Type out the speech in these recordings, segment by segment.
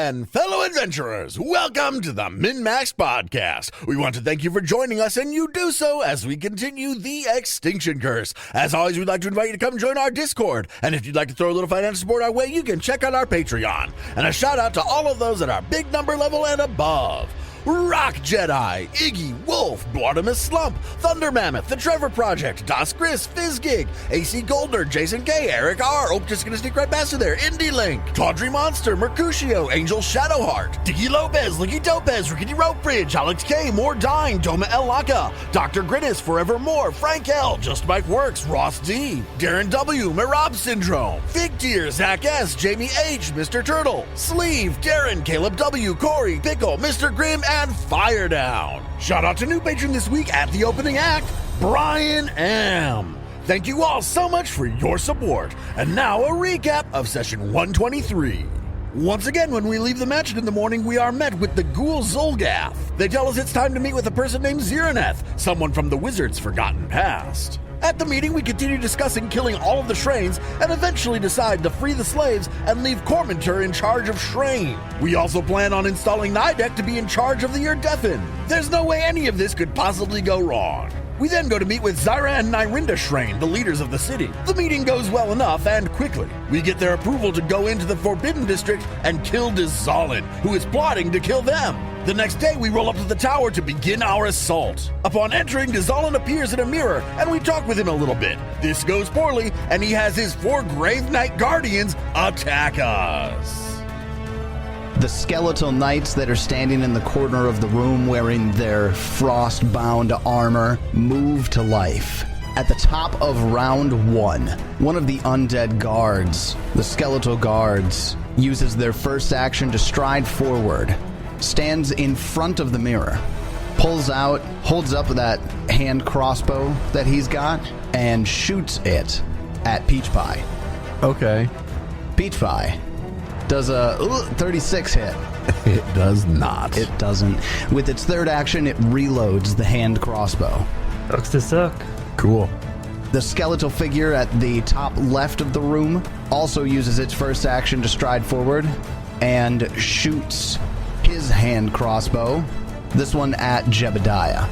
again, fellow adventurers. Welcome to the MNmaxed podcast. We want to thank you for joining us, and you do so as we continue the Extinction curse. As always, we'd like to invite you to come join our Discord, and if you'd like to throw a little financial support our way, you can check out our Patreon. And a shout out to all of those at our big number level and above. Rock Jedi, Iggy, Wolf, Bartimus Slump, Thunder Mammoth, The Trevor Project, Das Chris, Fizzgig, AC Goldner, Jason K, Eric R, just gonna sneak right past you there, Indie Link, Tawdry Monster, Mercutio, Angel Shadowheart, Dicky Lopez, Licky Topez, Rickety Rope Bridge, Alex K, More Dine, Doma El Laka, Dr. Grittis, Forevermore, Frank L, Just Mike Works, Ross D, Darren W, Mirab Syndrome, Fig Tear, Zach S, Jamie H, Mr. Turtle, Sleeve, Darren, Caleb W, Corey, Pickle, Mr. Grimm, and Fire Down. Shout out to new patron this week at the opening act, Brian M. Thank you all so much for your support. And now a recap of session 123. Once again, when we leave the mansion in the morning, we are met with the ghoul Zolgath. They tell us it's time to meet with a person named Ziraneth, someone from the wizard's forgotten past. At the meeting, we continue discussing killing all of the Shraens and eventually decide to free the slaves and leave Cormentor in charge of Shraen. We also plan on installing Nidek to be in charge of the Urdefin. There's no way any of this could possibly go wrong. We then go to meet with Zyra and Nyrinda Shraen, the leaders of the city. The meeting goes well enough and quickly. We get their approval to go into the Forbidden District and kill Dyzallen, who is plotting to kill them. The next day, we roll up to the tower to begin our assault. Upon entering, Dyzallen appears in a mirror, and we talk with him a little bit. This goes poorly, and he has his 4 Grave Knight Guardians attack us. The skeletal knights that are standing in the corner of the room wearing their frost-bound armor move to life. At the top of round 1, one of the undead guards, the skeletal guards, uses their first action to stride forward, stands in front of the mirror, pulls out, holds up that hand crossbow that he's got, and shoots it at Peach Pie. Okay. Peach Pie does a 36 hit. It does not. It doesn't. With its third action, it reloads the hand crossbow. Sucks to suck. Cool. The skeletal figure at the top left of the room also uses its first action to stride forward and shoots his hand crossbow, this one at Jebediah.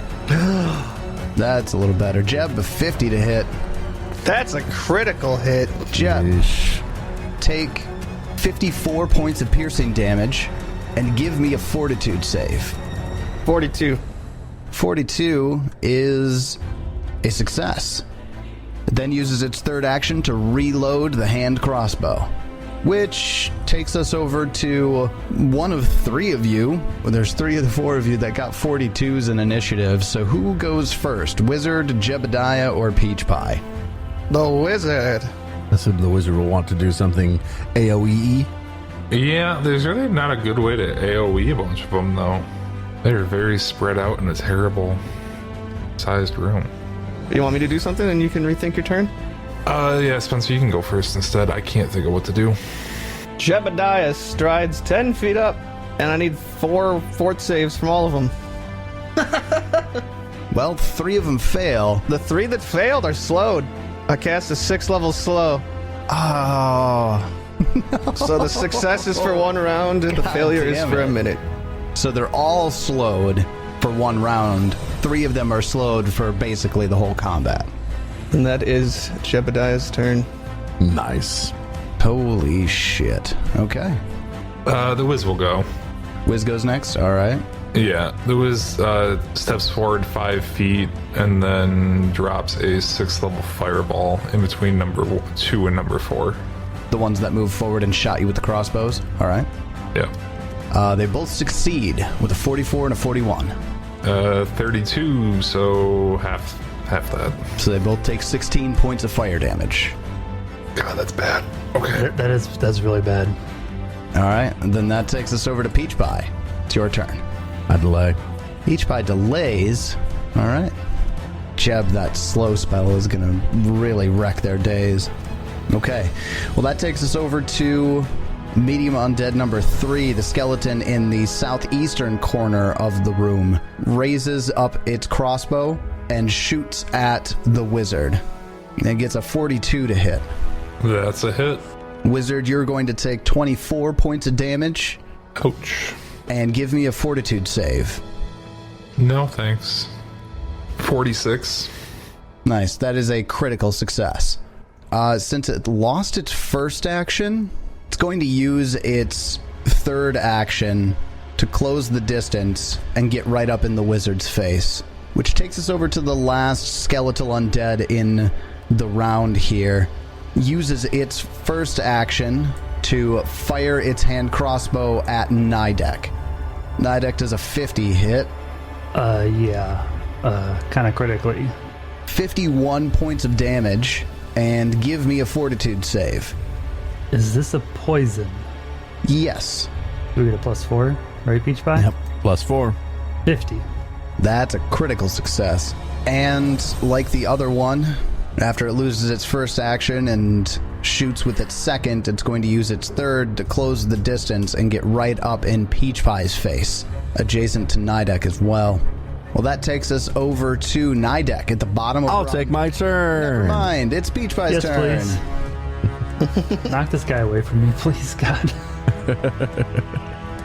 That's a little better. Jeb, a 50 to hit. That's a critical hit. Jeb, Yeesh. take 54 points of piercing damage and give me a fortitude save. 42. 42 is a success. It then uses its third action to reload the hand crossbow, which takes us over to one of 3 of you. Well, there's 3 of the 4 of you that got 42s in initiative, so who goes first? Wizard, Jebediah, or Peach Pie? The wizard. I said the wizard will want to do something AoE. Yeah, there's really not a good way to AoE a bunch of them, though. They're very spread out in a terrible sized room. You want me to do something and you can rethink your turn? Yeah, Spencer, you can go first instead. I can't think of what to do. Jebediah strides 10 feet up, and I need 4 fort saves from all of them. Well, 3 of them fail. The 3 that failed are slowed. I cast a 6 level slow. Oh. So the success is for 1 round, and the failure is for a minute. So they're all slowed for 1 round. 3 of them are slowed for basically the whole combat. And that is Jebediah's turn. Nice. Holy shit. Okay. The Wiz will go. Wiz goes next. All right. Yeah, the Wiz steps forward 5 feet and then drops a 6th level fireball in between number 2 and number 4. The ones that move forward and shot you with the crossbows. All right. Yeah. They both succeed with a 44 and a 41. 32, so half that. So they both take 16 points of fire damage. God, that's bad. Okay. That's really bad. All right. And then that takes us over to Peach Pie. It's your turn. I delay. Peach Pie delays. All right. Jeb, that slow spell is going to really wreck their days. Okay. Well, that takes us over to medium undead number 3. The skeleton in the southeastern corner of the room raises up its crossbow and shoots at the wizard. And gets a 42 to hit. That's a hit. Wizard, you're going to take 24 points of damage Ouch. And give me a fortitude save. No, thanks. 46. Nice. That is a critical success. Since it lost its first action, it's going to use its third action to close the distance and get right up in the wizard's face, which takes us over to the last skeletal undead in the round here. Uses its first action to fire its hand crossbow at Nidek. Nidek does a 50 hit. Kind of critically. 51 points of damage, and give me a fortitude save. Is this a poison? Yes. Do we get a +4, right, Peach Pie? Yep. +4. 50. That's a critical success. And like the other one, after it loses its first action and shoots with its second, it's going to use its third to close the distance and get right up in Peach Pie's face, adjacent to Nidek as well. Well, that takes us over to Nidek at the bottom of I'll round. take my turn. Never mind, it's Peach Pie's Yes, turn. please. Knock this guy away from me, please, God.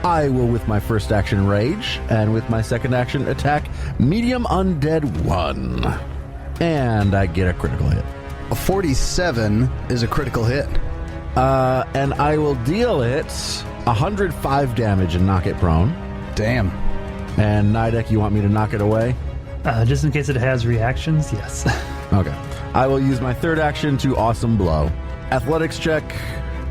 I will, with my first action, rage, and with my second action, attack medium undead 1. And I get a critical hit. A 47 is a critical hit. And I will deal it 105 damage and knock it prone. Damn. And Nidek, you want me to knock it away? Just in case it has reactions, yes. Okay. I will use my third action to awesome blow. Athletics check,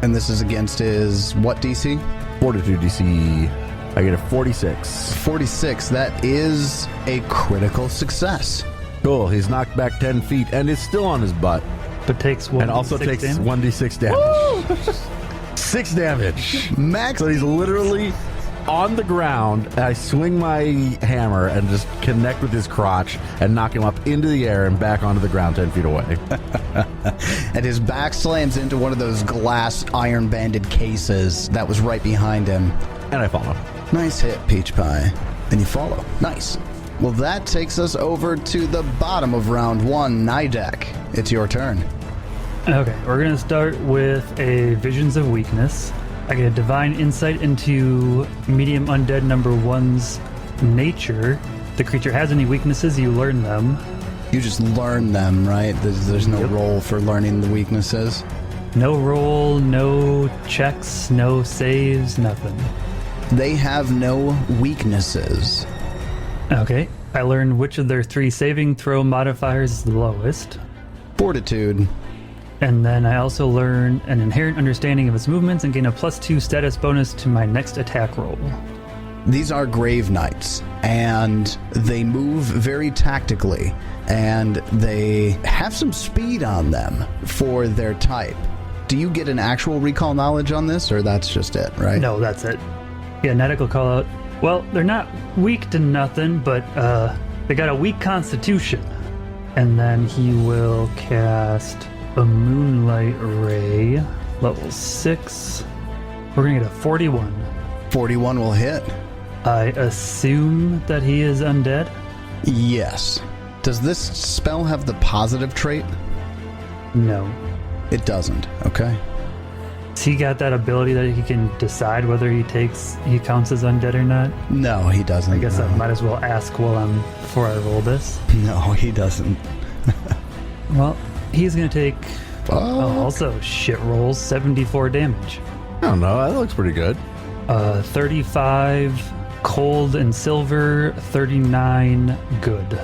And this is against his what DC? fortitude DC. I get a 46. 46. That is a critical success. Cool. He's knocked back 10 feet and is still on his butt. But takes 1 And also takes damage? 1d6 damage. 6 damage. Max. So he's literally on the ground. I swing my hammer and just connect with his crotch and knock him up into the air and back onto the ground 10 feet away. And his back slams into one of those glass iron banded cases that was right behind him. And I follow. Nice hit, Peach Pie. And you follow. Nice. Well, that takes us over to the bottom of round 1, Nidek. It's your turn. Okay, we're going to start with a Visions of Weakness. I get a Divine Insight into Medium Undead number 1's nature. If the creature has any weaknesses, you learn them. You just learn them, right? There's no Yep. roll for learning the weaknesses. No roll, no checks, no saves, nothing. They have no weaknesses. Okay, I learn which of their 3 saving throw modifiers is the lowest. Fortitude. And then I also learn an inherent understanding of its movements and gain a +2 status bonus to my next attack roll. These are Grave Knights, and they move very tactically, and they have some speed on them for their type. Do you get an actual recall knowledge on this, or that's just it, right? No, that's it. Yeah, Nedic will call out, well, they're not weak to nothing, but they got a weak constitution. And then he will cast a Moonlight Ray, level 6. We're going to get a 41. 41 will hit. I assume that he is undead? Yes. Does this spell have the positive trait? No. It doesn't. Okay. Has he got that ability that he can decide whether he counts as undead or not? No, he doesn't. I guess no. I might as well ask before I roll this. No, he doesn't. Well, he's going to take Oh, also shit rolls, 74 damage. I don't know. That looks pretty good. 35 cold and silver, 39 good.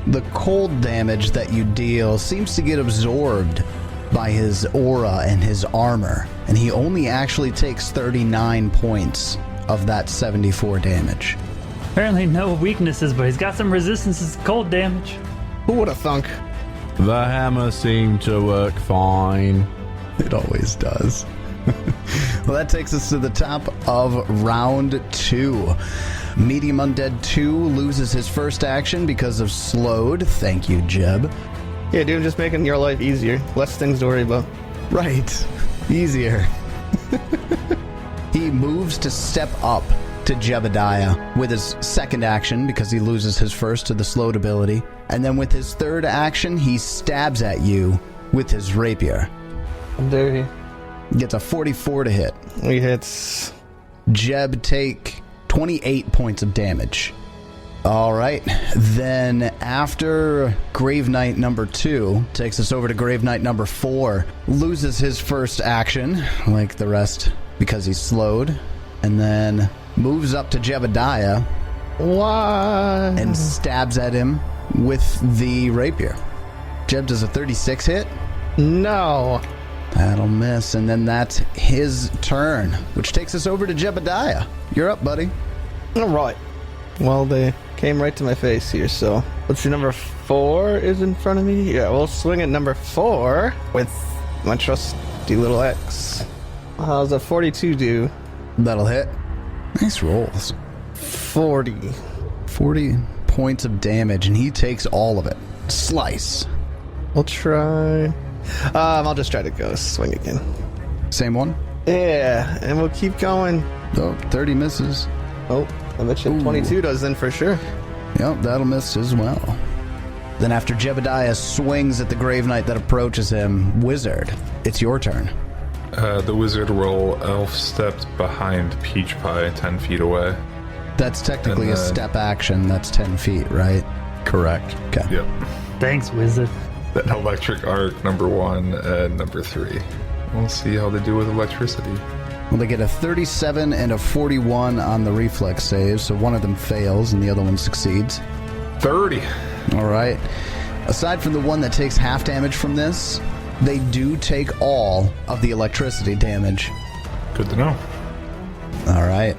the cold damage that you deal seems to get absorbed by his aura and his armor, and he only actually takes 39 points of that 74 damage. Apparently no weaknesses, but he's got some resistances to cold damage. Who would have thunk? The hammer seemed to work fine. It always does. Well, that takes us to the top of round 2. Medium Undead 2 loses his first action because of slowed. Thank you, Jeb. Yeah, dude, just making your life easier. Less things to worry about. Right. Easier. He moves to step up to Jebediah with his second action because he loses his first to the slowed ability. And then with his third action, he stabs at you with his rapier. How dare he? Gets a 44 to hit. He hits. Jeb take 28 points of damage. All right. Then after Grave Knight number 2 takes us over to Grave Knight number 4, loses his first action, like the rest, because he's slowed, and then moves up to Jebediah What? and stabs at him with the rapier. Jeb does a 36 hit. No. That'll miss, and then that's his turn, which takes us over to Jebediah. You're up, buddy. All right. Well, they came right to my face here, so let's see. Number 4 is in front of me. Yeah, we'll swing at number 4 with my trusty little X. How's a 42 do? That'll hit. Nice rolls. 40. 40 points of damage, and he takes all of it. Slice. We'll try. I'll just try to go swing again. Same one? Yeah, and we'll keep going. Oh, 30 misses. Oh, I bet you 22 does then for sure. Yep, that'll miss as well. Then after Jebediah swings at the Grave Knight that approaches him, Wizard, it's your turn. The wizard will elf step behind Peach Pie 10 feet away. That's technically And a then- step action. That's 10 feet, right? Correct. Okay. Yep. Thanks, wizard. Then electric arc number 1 and number 3. We'll see how they do with electricity. Well, they get a 37 and a 41 on the reflex save, so one of them fails and the other one succeeds. 30. All right. Aside from the one that takes half damage from this, they do take all of the electricity damage. Good to know. All right.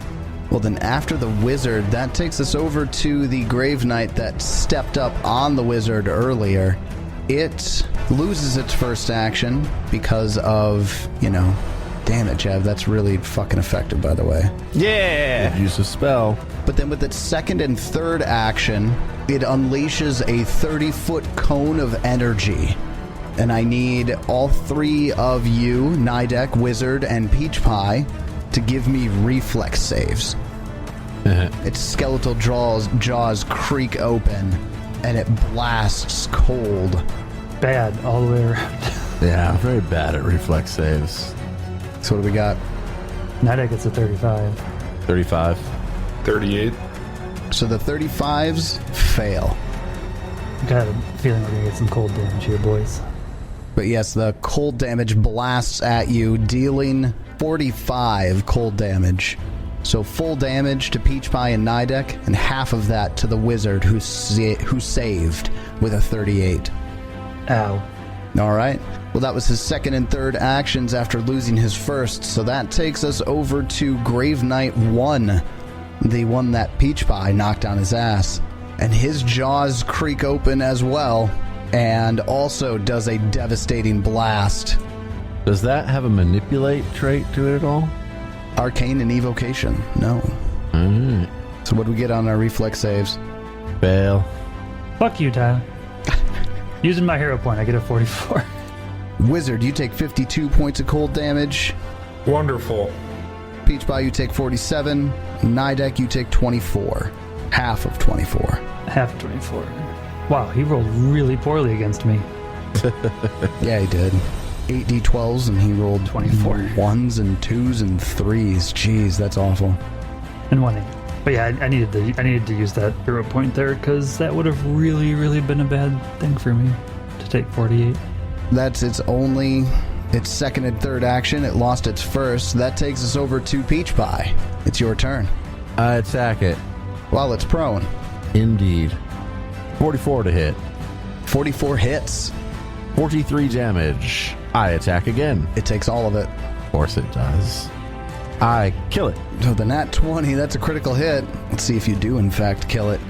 Well, then after the wizard, that takes us over to the Grave Knight that stepped up on the wizard earlier. It loses its first action because of, damage. That's really fucking effective, by the way. Yeah. Use a spell. But then with its second and third action, it unleashes a 30-foot cone of energy. And I need all 3 of you, Nidek, Wizard, and Peach Pie, to give me reflex saves. Its skeletal jaws creak open, and it blasts cold. Bad all the way around. Yeah, I'm very bad at reflex saves. So what do we got? Nidek gets a 35. 35. 38. So the 35s fail. Got a feeling we're gonna get some cold damage here, boys. But yes, the cold damage blasts at you, dealing 45 cold damage. So full damage to Peach Pie and Nidek, and half of that to the wizard who saved with a 38. Ow. All right. Well, that was his second and third actions after losing his first. So that takes us over to Grave Knight 1, the one that Peach Pie knocked on his ass. And his jaws creak open as well, and also does a devastating blast. Does that have a manipulate trait to it at all? Arcane and Evocation. No. Alright. So what do we get on our reflex saves? Fail. Fuck you, Tyler. Using my hero point, I get a 44. Wizard, you take 52 points of cold damage. Wonderful. Peach Pie, you take 47. Nidek, you take 24. Half of 24. Half 24. Wow, he rolled really poorly against me. Yeah, he did. 8 d12s, and he rolled 24. 1s and 2s and 3s. Jeez, that's awful. And 1 8. But yeah, I needed to use that hero point there because that would have really, really been a bad thing for me to take 48. That's its second and third action. It lost its first. That takes us over to Peach Pie. It's your turn. I attack it. While it's prone. Indeed. 44 to hit. 44 hits. 43 damage. I attack again. It takes all of it. Of course it does. I kill it. So the nat 20, that's a critical hit. Let's see if you do, in fact, kill it.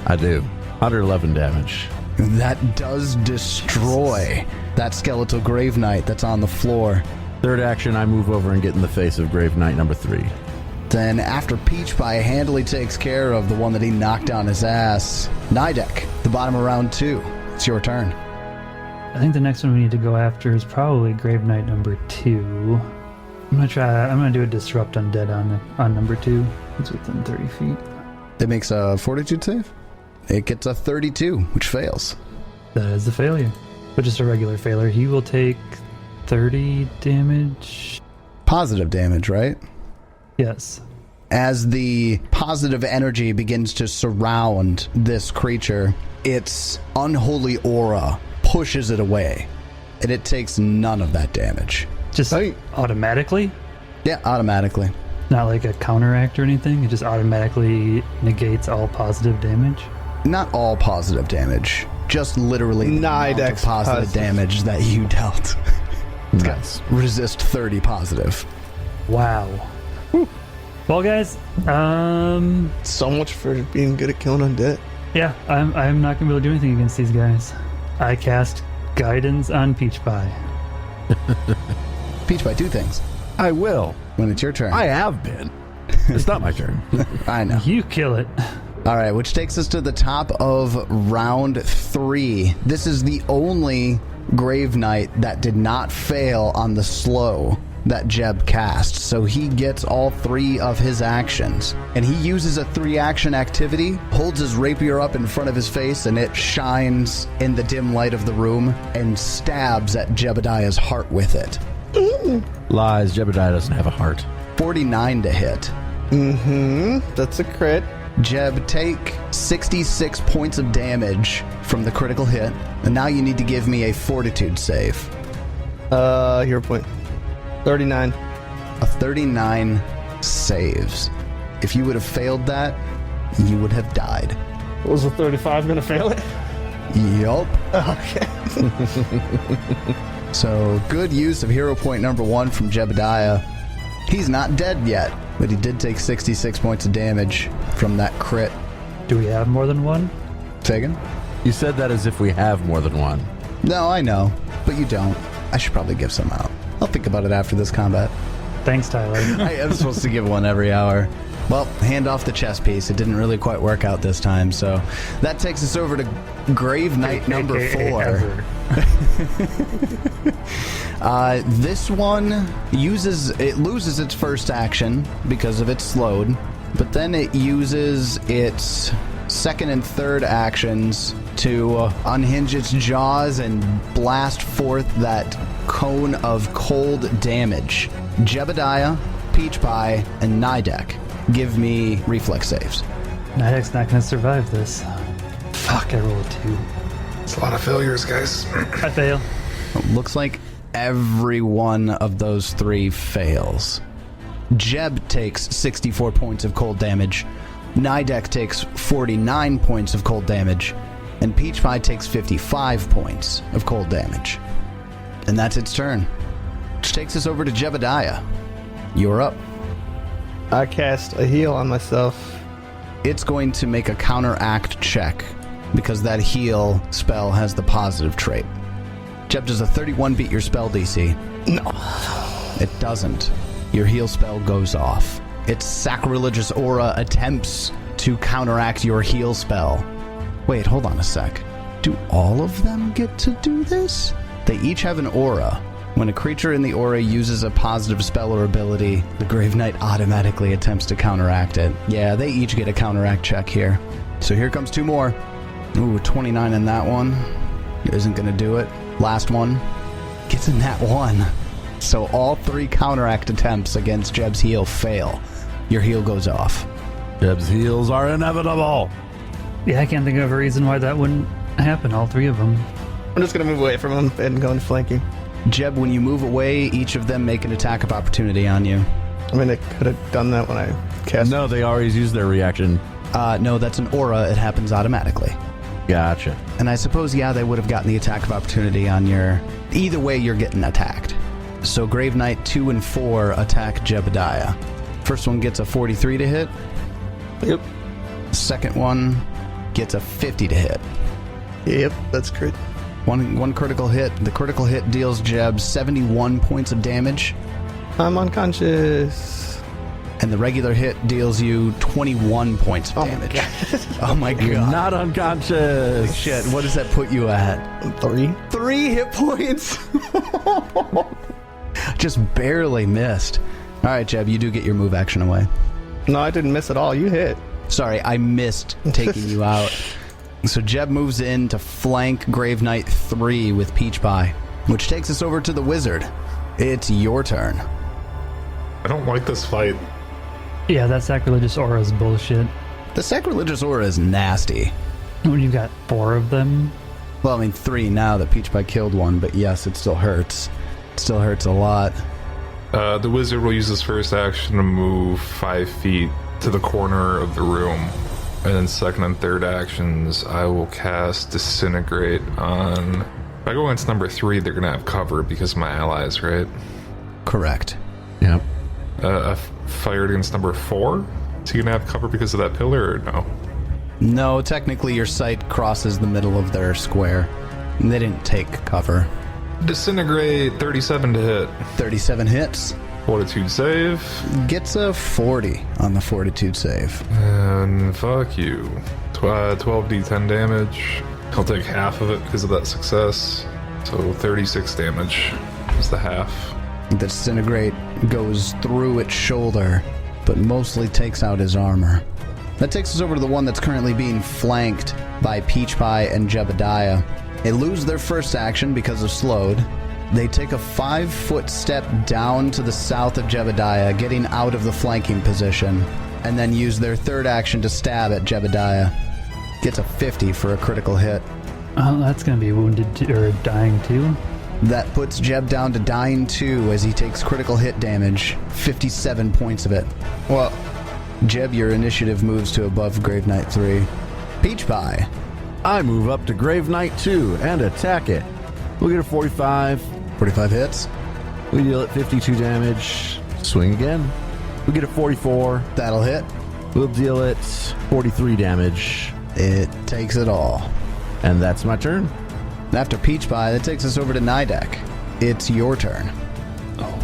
I do. 111 damage. That does destroy that skeletal Grave Knight that's on the floor. Third action, I move over and get in the face of Grave Knight number 3. Then after Peach Pie handily takes care of the one that he knocked on his ass, Nidek, the bottom of round 2. It's your turn. I think the next one we need to go after is probably Grave Knight number 2. I'm gonna do a disrupt undead on number 2. It's within 30 feet. It makes a fortitude save. It gets a 32, which fails. That is a failure. But just a regular failure. He will take 30 damage. Positive damage, right? Yes. As the positive energy begins to surround this creature, its unholy aura pushes it away, and it takes none of that damage. Just automatically? Yeah, automatically. Not like a counteract or anything? It just automatically negates all positive damage? Not all positive damage, just literally the amount of positive damage that you dealt. It's got resist 30 positive. Wow. Whew. Well, guys, So much for being good at killing undead. yeah, I'm not going to be able to do anything against these guys. I cast Guidance on Peach Pie. Peach Pie, do things. I will. When it's your turn. I have been. It's not my turn. I know. You kill it. All right, which takes us to the top of round 3. This is the only Grave Knight that did not fail on the slow that Jeb cast. So he gets all 3 of his actions. And he uses a 3-action activity, holds his rapier up in front of his face, and it shines in the dim light of the room and stabs at Jebediah's heart with it. Lies. Jebediah doesn't have a heart. 49 to hit. That's a crit. Jeb, take 66 points of damage from the critical hit, and now you need to give me a fortitude save. Hero point. 39. A 39 saves. If you would have failed that, you would have died. Was a 35 gonna fail it? Yup. Okay. So, good use of hero point number 1 from Jebediah. He's not dead yet, but he did take 66 points of damage from that crit. Do we have more than one? Tegan? You said that as if we have more than one. No, I know, but you don't. I should probably give some out. I'll think about it after this combat. Thanks, Tyler. I am supposed to give one every hour. Well, hand off the chess piece. It didn't really quite work out this time, so that takes us over to Grave Knight number 4. This one loses its first action because of its slowed, but then it uses its second and third actions to unhinge its jaws and blast forth that cone of cold damage. Jebediah, Peach Pie, and Nidek, give me reflex saves. Nidek's not going to survive this. Fuck, I rolled a 2. It's a lot of failures, guys. I fail. Looks like every one of those 3 fails. Jeb takes 64 points of cold damage. Nidek takes 49 points of cold damage. And Peach Pie takes 55 points of cold damage. And that's its turn. Which takes us over to Jebediah. You're up. I cast a heal on myself. It's going to make a counteract check because that heal spell has the positive trait. Jeb, does a 31 beat your spell DC? No. It doesn't. Your heal spell goes off. Its sacrilegious aura attempts to counteract your heal spell. Wait, hold on a sec. Do all of them get to do this? They each have an aura. When a creature in the aura uses a positive spell or ability, the Grave Knight automatically attempts to counteract it. Yeah, they each get a counteract check here. So here comes 2 more. Ooh, 29 in that one. Isn't going to do it. Last one. Gets in that one. So all 3 counteract attempts against Jeb's heal fail. Your heal goes off. Jeb's heals are inevitable. Yeah, I can't think of a reason why that wouldn't happen, all 3 of them. I'm just gonna move away from him and go and flanking. Jeb, when you move away, each of them make an attack of opportunity on you. I mean, I could have done that when I cast. No, they always use their reaction. No, that's an aura. It happens automatically. Gotcha. And I suppose, yeah, they would have gotten the attack of opportunity on your... Either way, you're getting attacked. So Grave Knight 2 and 4 attack Jebediah. First one gets a 43 to hit. Yep. Second one gets a 50 to hit. Yep, that's crit. One critical hit. The critical hit deals Jeb 71 points of damage. I'm unconscious. And the regular hit deals you 21 points of damage. Oh my god. You're not unconscious. Shit, what does that put you at? 3. 3 hit points? Just barely missed. Alright, Jeb, you do get your move action away. No, I didn't miss at all. You hit. Sorry, I missed taking you out. So Jeb moves in to flank Grave Knight 3 with Peach Pie, which takes us over to the wizard. It's your turn. I don't like this fight. Yeah, that sacrilegious aura is bullshit. The sacrilegious aura is nasty. When you've got 4 of them. Well, I mean 3 now that Peach Pie killed one, but yes, it still hurts. It still hurts a lot. The wizard will use his first action to move 5 feet to the corner of the room. And then second and third actions, I will cast Disintegrate on... If I go against number 3, they're going to have cover because of my allies, right? Correct. Yep. I fired against number 4? Is he going to have cover because of that pillar or no? No, technically your sight crosses the middle of their square. They didn't take cover. Disintegrate, 37 to hit. 37 hits. Fortitude save. Gets a 40 on the fortitude save. And fuck you. 12d10 damage. He'll take half of it because of that success. So 36 damage is the half. The disintegrate goes through its shoulder, but mostly takes out his armor. That takes us over to the one that's currently being flanked by Peach Pie and Jebediah. They lose their first action because of slowed. They take a 5-foot step down to the south of Jebediah, getting out of the flanking position, and then use their third action to stab at Jebediah. Gets a 50 for a critical hit. Oh, that's going to be wounded or dying too. That puts Jeb down to dying 2 as he takes critical hit damage, 57 points of it. Well, Jeb, your initiative moves to above Grave Knight 3. Peach Pie. I move up to Grave Knight 2 and attack it. We'll get a 45. 45 hits. We deal it 52 damage. Swing again. We get a 44. That'll hit. We'll deal it 43 damage. It takes it all. And that's my turn. After Peach Pie, that takes us over to Nidek. It's your turn.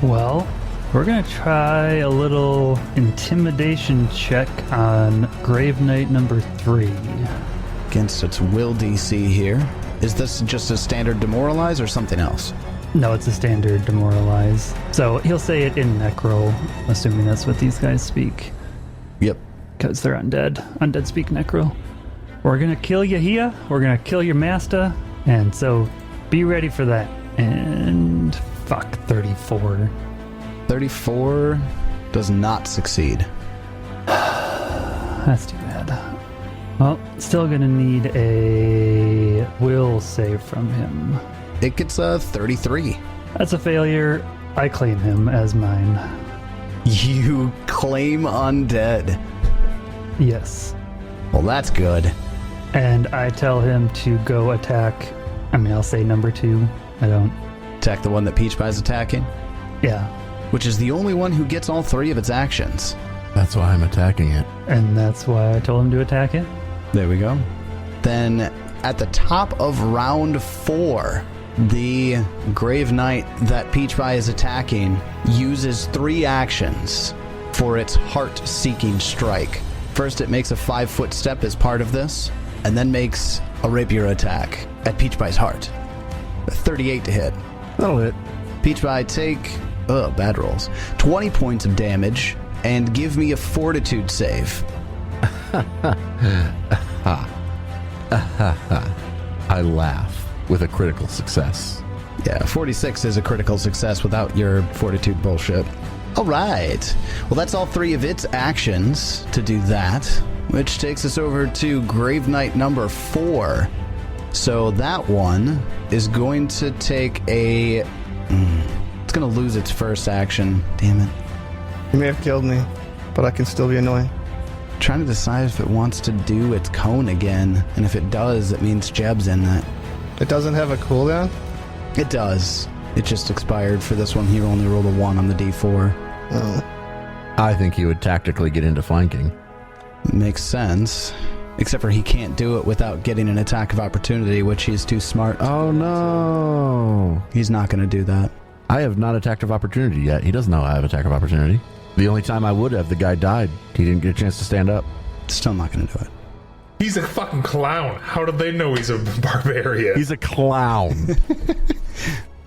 Well, we're going to try a little intimidation check on Grave Knight number 3. Against its will DC here. Is this just a standard demoralize or something else? No, it's a standard demoralize. So he'll say it in Necro, assuming that's what these guys speak. Yep. Because they're undead. Undead speak Necro. We're going to kill you here. We're going to kill your master. And so be ready for that. And fuck, 34. 34 does not succeed. That's too bad. Well, still going to need a will save from him. It gets a 33. That's a failure. I claim him as mine. You claim undead. Yes. Well, that's good. And I tell him to go attack. I mean, I'll say number 2. I don't. Attack the one that Peach Pie's attacking, Yeah. which is the only one who gets all 3 of its actions. That's why I'm attacking it. And that's why I told him to attack it. There we go. Then at the top of round 4, the Grave Knight that Peach Pie is attacking uses 3 actions for its heart-seeking strike. First, it makes a 5-foot step as part of this, and then makes a rapier attack at Peach Pie's heart. A 38 to hit. That'll hit. Peach Pie, take, bad rolls, 20 points of damage, and give me a fortitude save. I laugh with a critical success. Yeah, 46 is a critical success without your fortitude bullshit. All right. Well, that's all 3 of its actions to do that, which takes us over to Grave Knight number 4. So that one is going to take a... it's going to lose its first action. Damn it. you may have killed me, but I can still be annoying. Trying to decide if it wants to do its cone again, and if it does, it means Jeb's in that. It doesn't have a cooldown? It does. It just expired for this one. He only rolled a 1 on the D4. Oh. I think he would tactically get into flanking. Makes sense. Except for he can't do it without getting an attack of opportunity, which he's too smart. Oh no! He's not going to do that. I have not attacked of opportunity yet. He doesn't know I have attack of opportunity. The only time I would have, the guy died. He didn't get a chance to stand up. Still not going to do it. He's a fucking clown. How did they know he's a barbarian? He's a clown.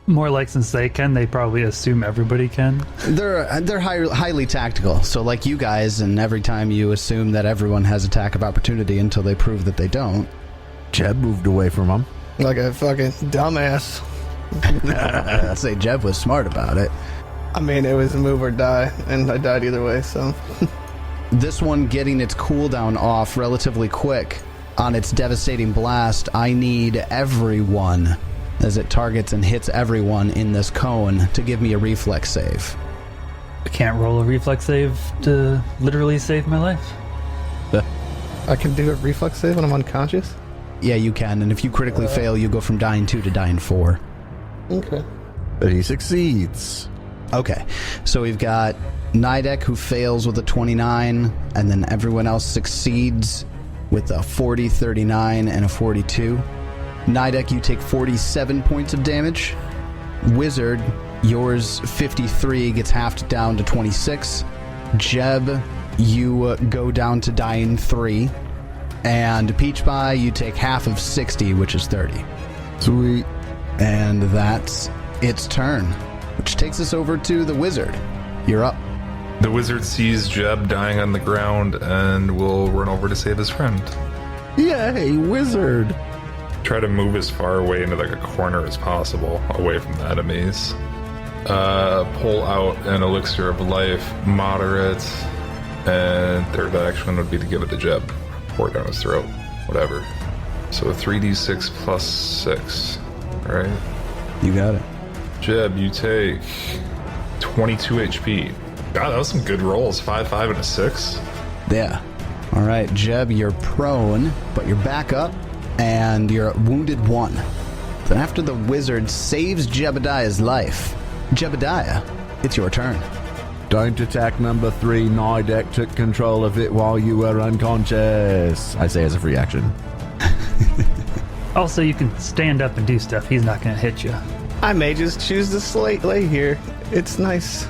More like since they can, they probably assume everybody can. They're highly tactical. So like you guys, and every time you assume that everyone has attack of opportunity until they prove that they don't. Jeb moved away from him. Like a fucking dumbass. I'd say Jeb was smart about it. I mean, it was move or die, and I died either way, so... this one getting its cooldown off relatively quick on its devastating blast, I need everyone, as it targets and hits everyone in this cone, to give me a reflex save. I can't roll a reflex save to literally save my life. I can do a reflex save when I'm unconscious? Yeah, you can, and if you critically fail, you go from dying 2 to dying 4. Okay. But he succeeds. Okay, so we've got Nidek, who fails with a 29, and then everyone else succeeds with a 40, 39, and a 42. Nidek, you take 47 points of damage. Wizard, yours 53 gets halved down to 26. Jeb, you go down to dying 3. And Peach Pie, you take half of 60, which is 30. Sweet. And that's its turn, which takes us over to the wizard. You're up. The wizard sees Jeb dying on the ground and will run over to save his friend. Yay, wizard. Try to move as far away into like a corner as possible, away from the enemies. Pull out an elixir of life, moderate, and third action would be to give it to Jeb. Pour it down his throat, whatever. So 3d6 plus 6, right? You got it. Jeb, you take 22 HP. God, that was some good rolls. 5, 5, and a 6. Yeah. All right, Jeb, you're prone, but you're back up, and you're wounded 1. Then after the wizard saves Jebediah's life, Jebediah, it's your turn. Don't attack number 3. Nidek took control of it while you were unconscious. I say as a free action. Also, you can stand up and do stuff. He's not going to hit you. I may just choose to lay here. It's nice.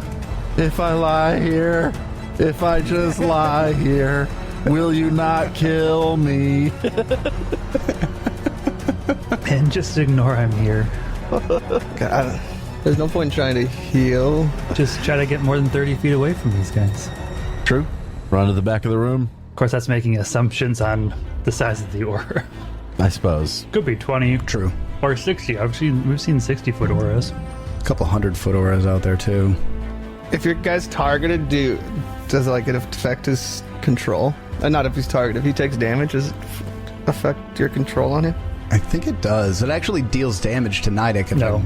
If I lie here, if I just lie here, will you not kill me? And just ignore I'm here. God, there's no point in trying to heal. Just try to get more than 30 feet away from these guys. True. Run to the back of the room, Of course, that's making assumptions on the size of the ore. I suppose. Could be 20 True. or 60. We've seen 60-foot auras. A couple 100-foot auras out there, too. If your guy's targeted, does it like it affect his control? Not if he's targeted. If he takes damage, does it affect your control on him? I think it does. It actually deals damage to Nidek. No,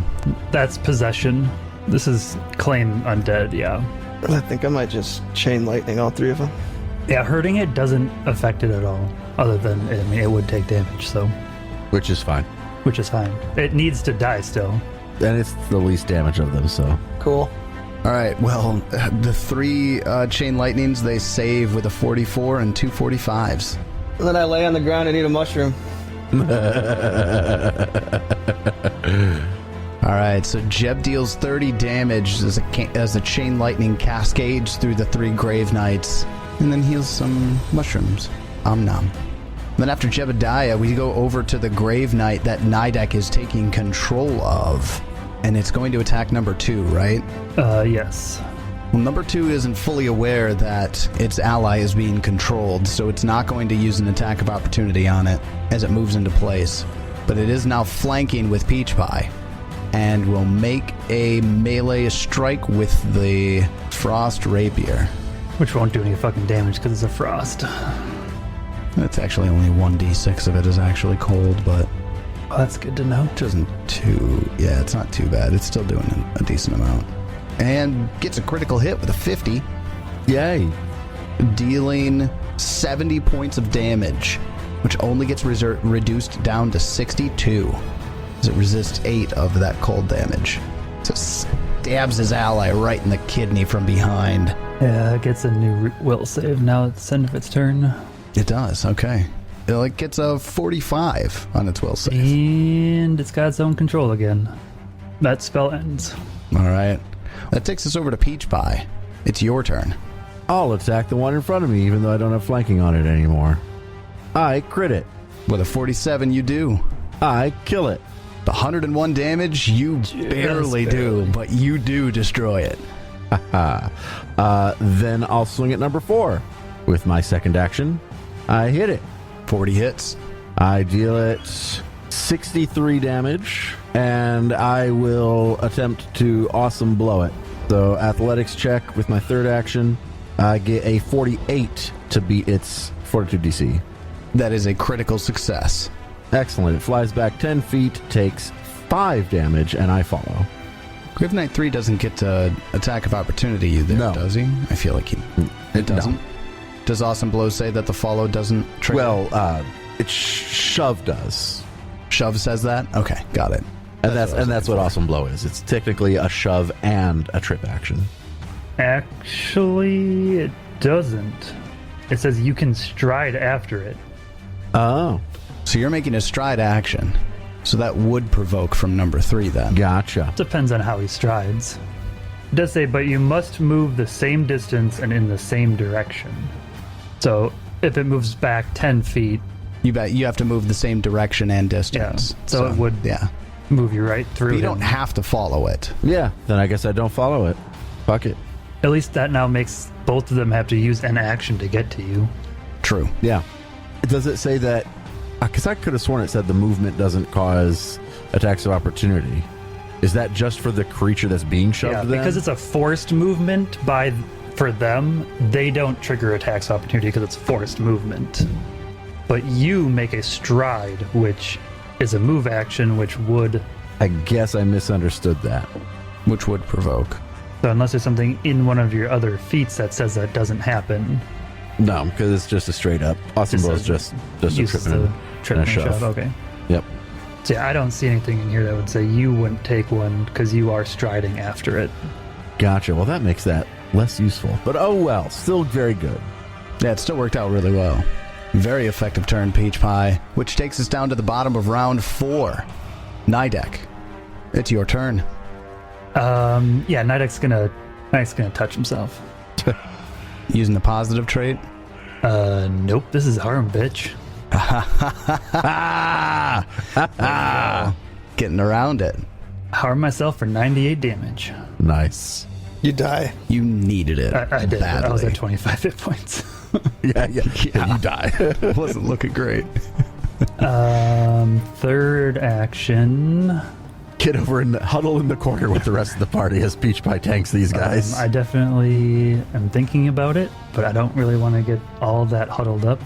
that's possession. This is claim undead, yeah. I think I might just chain lightning all 3 of them. Yeah, hurting it doesn't affect it at all. Other than, I mean, it would take damage, so. Which is fine. Which is fine. It needs to die still. And it's the least damage of them, so. Cool. All right, well, the 3 chain lightnings, they save with a 44 and 2 45s. And then I lay on the ground and eat a mushroom. All right, so Jeb deals 30 damage as the chain lightning cascades through the 3 grave knights, and then heals some mushrooms. Nom. Then after Jebediah, we go over to the grave knight that Nidek is taking control of, and it's going to attack number 2, right? Yes. Well, number 2 isn't fully aware that its ally is being controlled, so it's not going to use an attack of opportunity on it as it moves into place. But it is now flanking with Peach Pie, and will make a melee strike with the Frost Rapier. Which won't do any fucking damage because it's a frost. That's actually only 1d6 of it is actually cold, but Well, that's good to know. which isn't too... Yeah, it's not too bad. It's still doing a decent amount. And gets a critical hit with a 50. Yay. Dealing 70 points of damage, which only gets reduced down to 62, as it resists 8 of that cold damage. So it stabs his ally right in the kidney from behind. Yeah, it gets a new will save now at the end of its turn. It does, okay. It gets a 45 on its will save. And it's got its own control again. That spell ends. All right. That takes us over to Peach Pie. It's your turn. I'll attack the one in front of me, even though I don't have flanking on it anymore. I crit it. With a 47, you do. I kill it. The 101 damage, you barely do, but you do destroy it. Then I'll swing at number 4. With my second action, I hit it. 40 hits. I deal it 63 damage, and I will attempt to awesome blow it. So athletics check with my third action. I get a 48 to beat its Fortitude DC. That is a critical success. Excellent. It flies back 10 feet, takes 5 damage, and I follow. Grave Knight 3 doesn't get to attack of opportunity there, No. does he? I feel like it doesn't. No. Does Awesome Blow say that the follow doesn't trigger? Well, it's shove does. Shove says that? Okay, got it. And that's what Awesome Blow is. It's technically a shove and a trip action. Actually, it doesn't. It says you can stride after it. Oh, So you're making a stride action. So that would provoke from number 3 then. gotcha. Depends on how he strides. It does say, but you must move the same distance and in the same direction. So if it moves back 10 feet, You bet you have to move the same direction and distance. Yeah, so it would- Yeah. move you right through But you him. don't have to follow it. Yeah, then I guess I don't follow it. Fuck it. At least that now makes both of them have to use an action to get to you. True. Yeah. Does it say that? Because I could have sworn it said the movement doesn't cause attacks of opportunity. Is that just for the creature that's being shoved? Yeah, then? because it's a forced movement for them, they don't trigger attacks of opportunity because it's forced movement. But you make a stride, which is a move action, which would... I guess I misunderstood that. Which would provoke. So unless there's something in one of your other feats that says that doesn't happen, No, because it's just a straight up. Awesome Blow is just a uses trip and trip a and shove. shove. Okay. Yep. So yeah, I don't see anything in here that would say you wouldn't take one because you are striding after it. Gotcha. Well, that makes that less useful. But oh well, still very good. Yeah, it still worked out really well. Very effective turn, Peach Pie, which takes us down to the bottom of round 4. Nidek, it's your turn. Yeah, Nidek's gonna touch himself. Using the positive trait. Nope, this is harm, bitch. Getting around it. Harm myself for 98 damage. Nice. You die. You needed it. I did. badly. I was at 25 hit points. Yeah. You die. Wasn't looking great. Third action. Get over and huddle in the corner with the rest of the party as Peach Pie tanks these guys. I definitely am thinking about it, but I don't really want to get all that huddled up.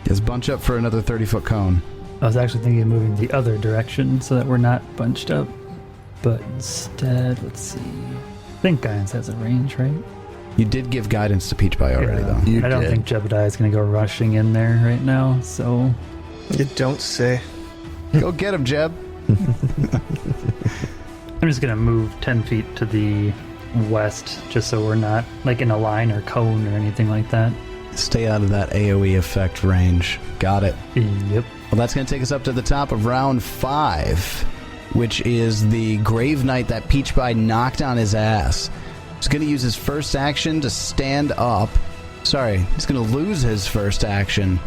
Just bunch up for another 30-foot cone. I was actually thinking of moving the other direction so that we're not bunched up. But instead, let's see. I think guidance has a range, right? You did give guidance to Peach Pie already, though. You I don't did. think Jebediah is going to go rushing in there right now, so... You don't say. Go get him, Jeb. I'm just going to move 10 feet to the west, just so we're not, like, in a line or cone or anything like that. Stay out of that AoE effect range. Got it. Yep. Well, that's going to take us up to the top of round 5, which is the Grave Knight that Peach Pie knocked on his ass. He's going to use his first action to stand up. Sorry, he's going to lose his first action.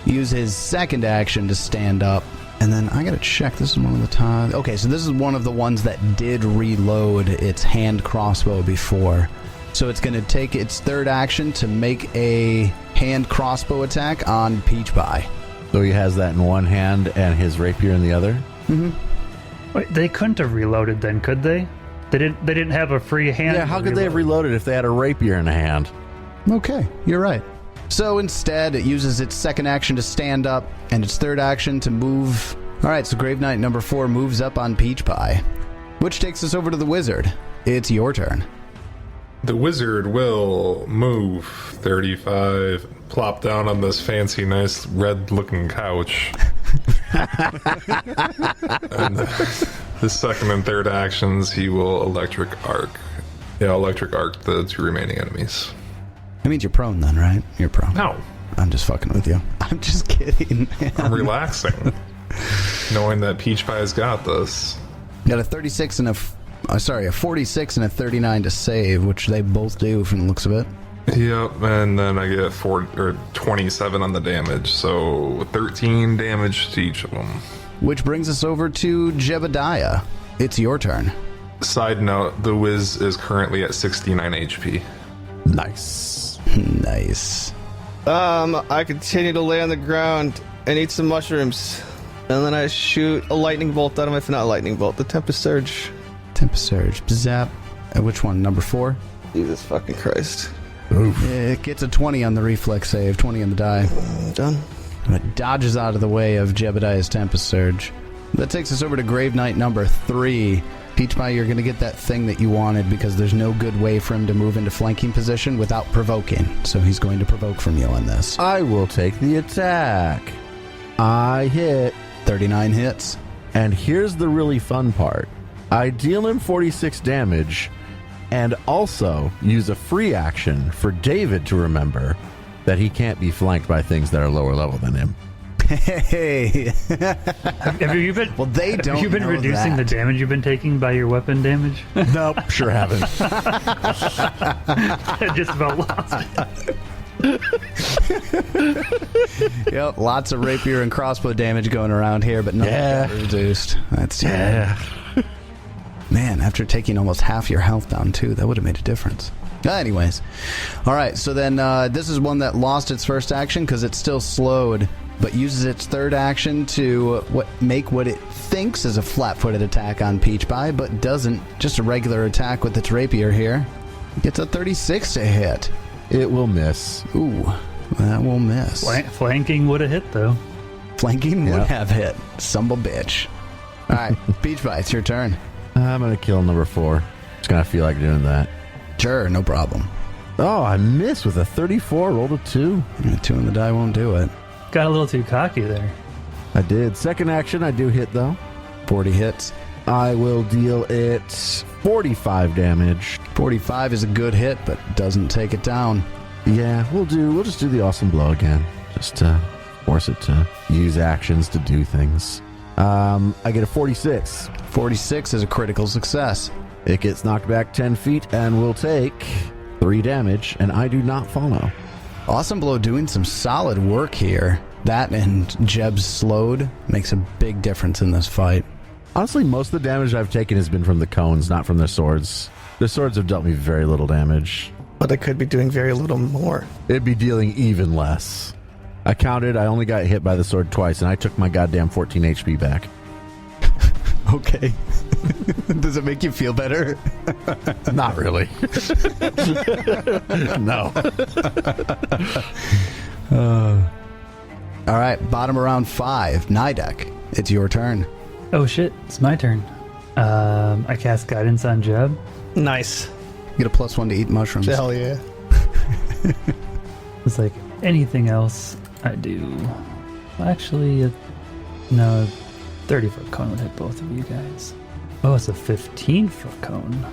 Use his second action to stand up. And then I got to check. This is one of the top. Okay, so this is one of the ones that did reload its hand crossbow before. So it's going to take its third action to make a hand crossbow attack on Peach Pie. So he has that in one hand and his rapier in the other? Wait, they couldn't have reloaded then, could they? They didn't have a free hand. Yeah, how could they have reloaded if they had a rapier in a hand? Okay, you're right. So instead, it uses its second action to stand up and its third action to move. All right, so Grave Knight number 4 moves up on Peach Pie, which takes us over to the wizard. It's your turn. The wizard will move 35, plop down on this fancy, nice, red-looking couch. And the second and third actions, he will electric arc. Yeah, electric arc the 2 remaining enemies. That means you're prone then, right? You're prone. No, I'm just fucking with you. I'm just kidding, man. I'm relaxing, knowing that Peach Pie's got this. Got a 36 and a 46 and a 39 to save, which they both do from the looks of it. Yep, and then I get 27 on the damage, so 13 damage to each of them. Which brings us over to Jebediah. It's your turn. Side note, the Wiz is currently at 69 HP. Nice. Nice. I continue to lay on the ground and eat some mushrooms. And then I shoot a lightning bolt out of my... Not a lightning bolt, the Tempest Surge. Tempest Surge. Zap. Which one? Number 4? Jesus fucking Christ. Oof. It gets a 20 on the reflex save, 20 on the die. Done. It dodges out of the way of Jebediah's Tempest Surge. That takes us over to Grave Knight number 3. Peach Pie, you're going to get that thing that you wanted because there's no good way for him to move into flanking position without provoking. So he's going to provoke from you on this. I will take the attack. I hit. 39 hits. And here's the really fun part. I deal him 46 damage and also use a free action for David to remember that he can't be flanked by things that are lower level than him. Hey. Have you been? Well, they don't Have you been know reducing that. the damage you've been taking by your weapon damage? Nope, sure haven't. I just about lost it. Yep, lots of rapier and crossbow damage going around here, but not reduced. That's Man, after taking almost half your health down, too, that would have made a difference. Anyways. All right, so then this is one that lost its first action because it's still slowed, but uses its third action to make what it thinks is a flat-footed attack on Peach Pie, but doesn't. Just a regular attack with its rapier here. Gets a 36 to hit. It will miss. Ooh, that will miss. Flanking would have hit, though. Flanking would have hit. Sumble bitch. All right, Peach Pie, it's your turn. I'm going to kill number 4. Just going to feel like doing that. Sure, no problem. Oh, I missed with a 34. Rolled a 2. 2 on the die won't do it. Got a little too cocky there. I did. Second action, I do hit, though. 40 hits. I will deal it 45 damage. 45 is a good hit, but doesn't take it down. Yeah, we'll just do the awesome blow again. Just to force it to use actions to do things. I get a 46. 46 is a critical success. It gets knocked back 10 feet and will take 3 damage, and I do not follow. Awesome Blow doing some solid work here. That and Jeb's slowed makes a big difference in this fight. Honestly, most of the damage I've taken has been from the cones, not from their swords. Their swords have dealt me very little damage. But I could be doing very little more. It'd be dealing even less. I counted, I only got hit by the sword twice, and I took my goddamn 14 HP back. Okay. Does it make you feel better? Not really. No. All right, bottom of round 5. Nidek, it's your turn. Oh shit, it's my turn. I cast Guidance on Jeb. Nice. You get a +1 to eat mushrooms. Hell yeah. It's like anything else I do. Well, actually, no, 30-foot cone would hit both of you guys. Oh, it's a 15-foot cone.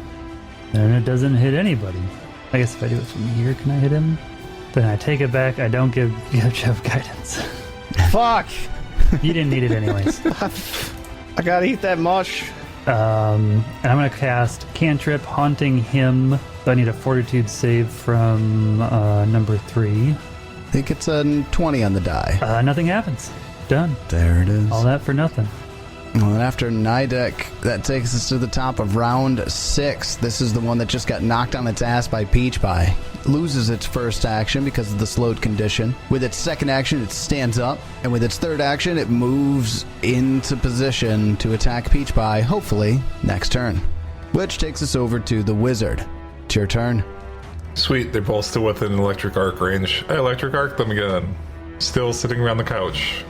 And it doesn't hit anybody. I guess if I do it from here, can I hit him? Then I take it back. I don't give Jeb guidance. Fuck! You didn't need it anyways. I gotta eat that mush. And I'm going to cast Cantrip Haunting Him. So I need a Fortitude save from number 3. It gets a 20 on the die. Nothing happens. Done. There it is. All that for nothing. Well, and after Nidek, that takes us to the top of round 6. This is the one that just got knocked on its ass by Peach Pie. Loses its first action because of the slowed condition. With its second action, it stands up. And with its third action, it moves into position to attack Peach Pie, hopefully, next turn. Which takes us over to the Wizard. It's your turn. Sweet, they're both still within electric arc range. I electric arc them again. Still sitting around the couch.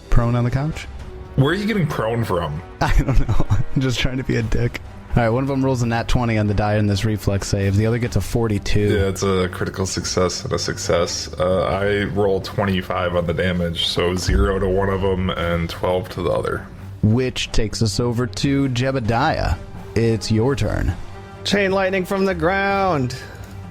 Prone on the couch? Where are you getting prone from? I don't know. I'm just trying to be a dick. All right, one of them rolls a nat 20 on the die in this reflex save. The other gets a 42. Yeah, it's a critical success and a success. I rolled 25 on the damage, so 0 to one of them and 12 to the other. Which takes us over to Jebediah. It's your turn. Chain lightning from the ground.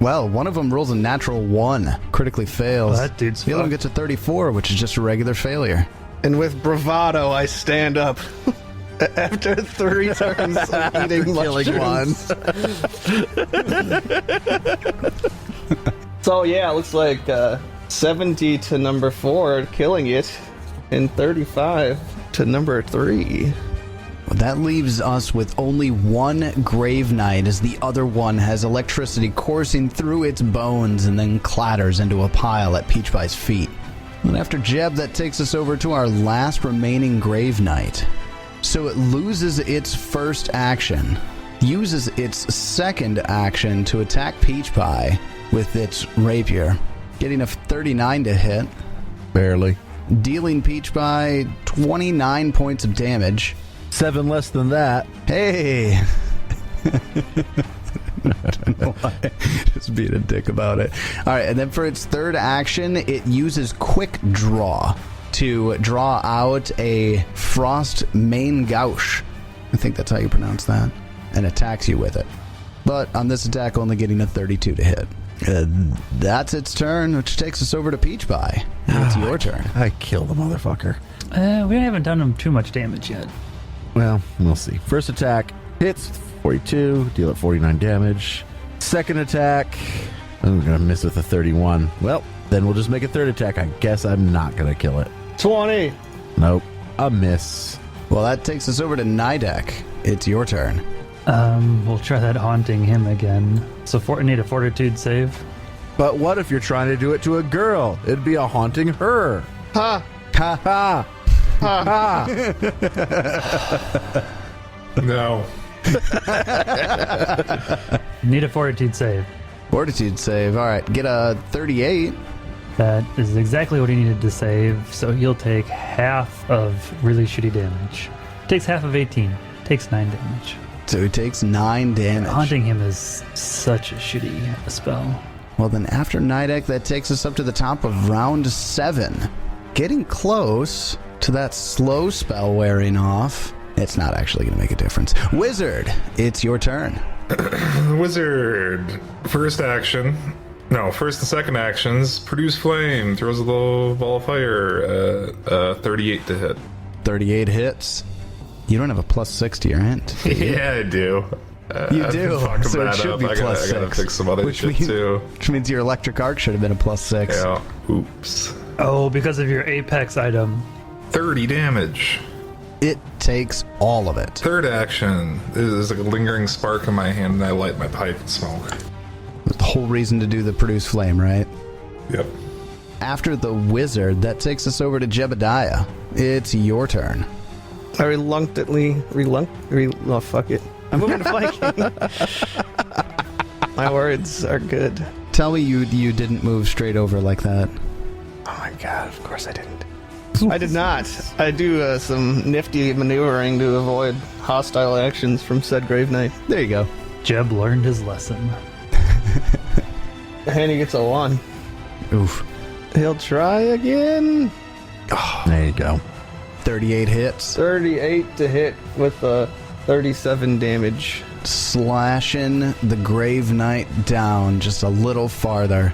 Well, one of them rolls a natural 1. Critically fails. Well, that dude's the other one fucked. gets a 34, which is just a regular failure. And with bravado, I stand up. After 3 turns of eating mushrooms. So yeah, it looks like 70 to number 4, killing it, and 35 to number 3. Well, that leaves us with only one Grave Knight, as the other one has electricity coursing through its bones and then clatters into a pile at Peach Pie's feet. And after Jeb, that takes us over to our last remaining Grave Knight. So it loses its first action. uses its second action to attack Peach Pie with its rapier, getting a 39 to hit, Barely. dealing Peach Pie 29 points of damage. 7 less than that. Hey! I don't know why. Just being a dick about it. All right, and then for its third action, it uses Quick Draw to draw out a Frost Main Gouche. I think that's how you pronounce that. And attacks you with it. But on this attack, only getting a 32 to hit. That's its turn, which takes us over to Peach Pie. It's your turn. I killed the motherfucker. We haven't done him too much damage yet. Well, we'll see. First attack hits 42, deal at 49 damage. Second attack, I'm going to miss with a 31. Well, then we'll just make a third attack. I guess I'm not going to kill it. 20. Nope. A miss. Well, that takes us over to Nidek. It's your turn. We'll try that haunting him again. So need a fortitude save. But what if you're trying to do it to a girl? It'd be a haunting her. Ha! Ha ha. Ha ha. No. Need a fortitude save. Fortitude save. All right, get a 38. That is exactly what he needed to save, so he'll take half of really shitty damage. Takes half of 18. Takes 9 damage. So he takes 9 damage. Haunting him is such a shitty spell. Well, then after Nidek, that takes us up to the top of round 7. Getting close to that slow spell wearing off. It's not actually going to make a difference. Wizard, it's your turn. The wizard. First and second actions. Produce flame. Throws a little ball of fire. 38 to hit. 38 hits. You don't have a +6 to your int. Yeah, I do. You I've do. been fucking So it that should up. be I gotta +6. fix some other shit too. Which means your electric arc should have been a +6. Yeah. Oops. Oh, because of your apex item. 30 damage. It takes all of it. Third action. There's like a lingering spark in my hand, and I light my pipe and smoke. The whole reason to do the produce flame, right? Yep. After the wizard, that takes us over to Jebediah. It's your turn. I oh, fuck it. I'm moving to flanking. My words are good. Tell me you didn't move straight over like that. Oh my god, of course I didn't. I did not. I do some nifty maneuvering to avoid hostile actions from said Grave Knight. There you go. Jeb learned his lesson. And he gets a 1. Oof. He'll try again. There you go. 38 hits. 38 to hit with 37 damage. Slashing the Grave Knight down just a little farther.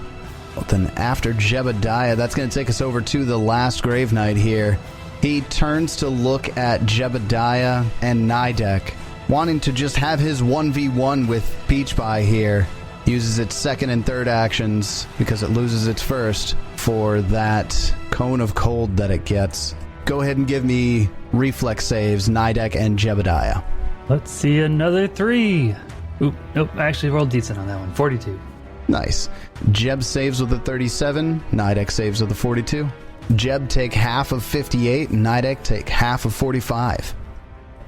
Well, then after Jebediah, that's going to take us over to the last Grave Knight here. He turns to look at Jebediah and Nidek, wanting to just have his 1v1 with Peach Pie here. Uses its second and third actions because it loses its first for that cone of cold that it gets. Go ahead and give me reflex saves, Nidek and Jebediah. Let's see another 3. Oop, nope, I actually rolled decent on that one. 42. Nice. Jeb saves with a 37. Nidek saves with a 42. Jeb take half of 58. Nidek take half of 45.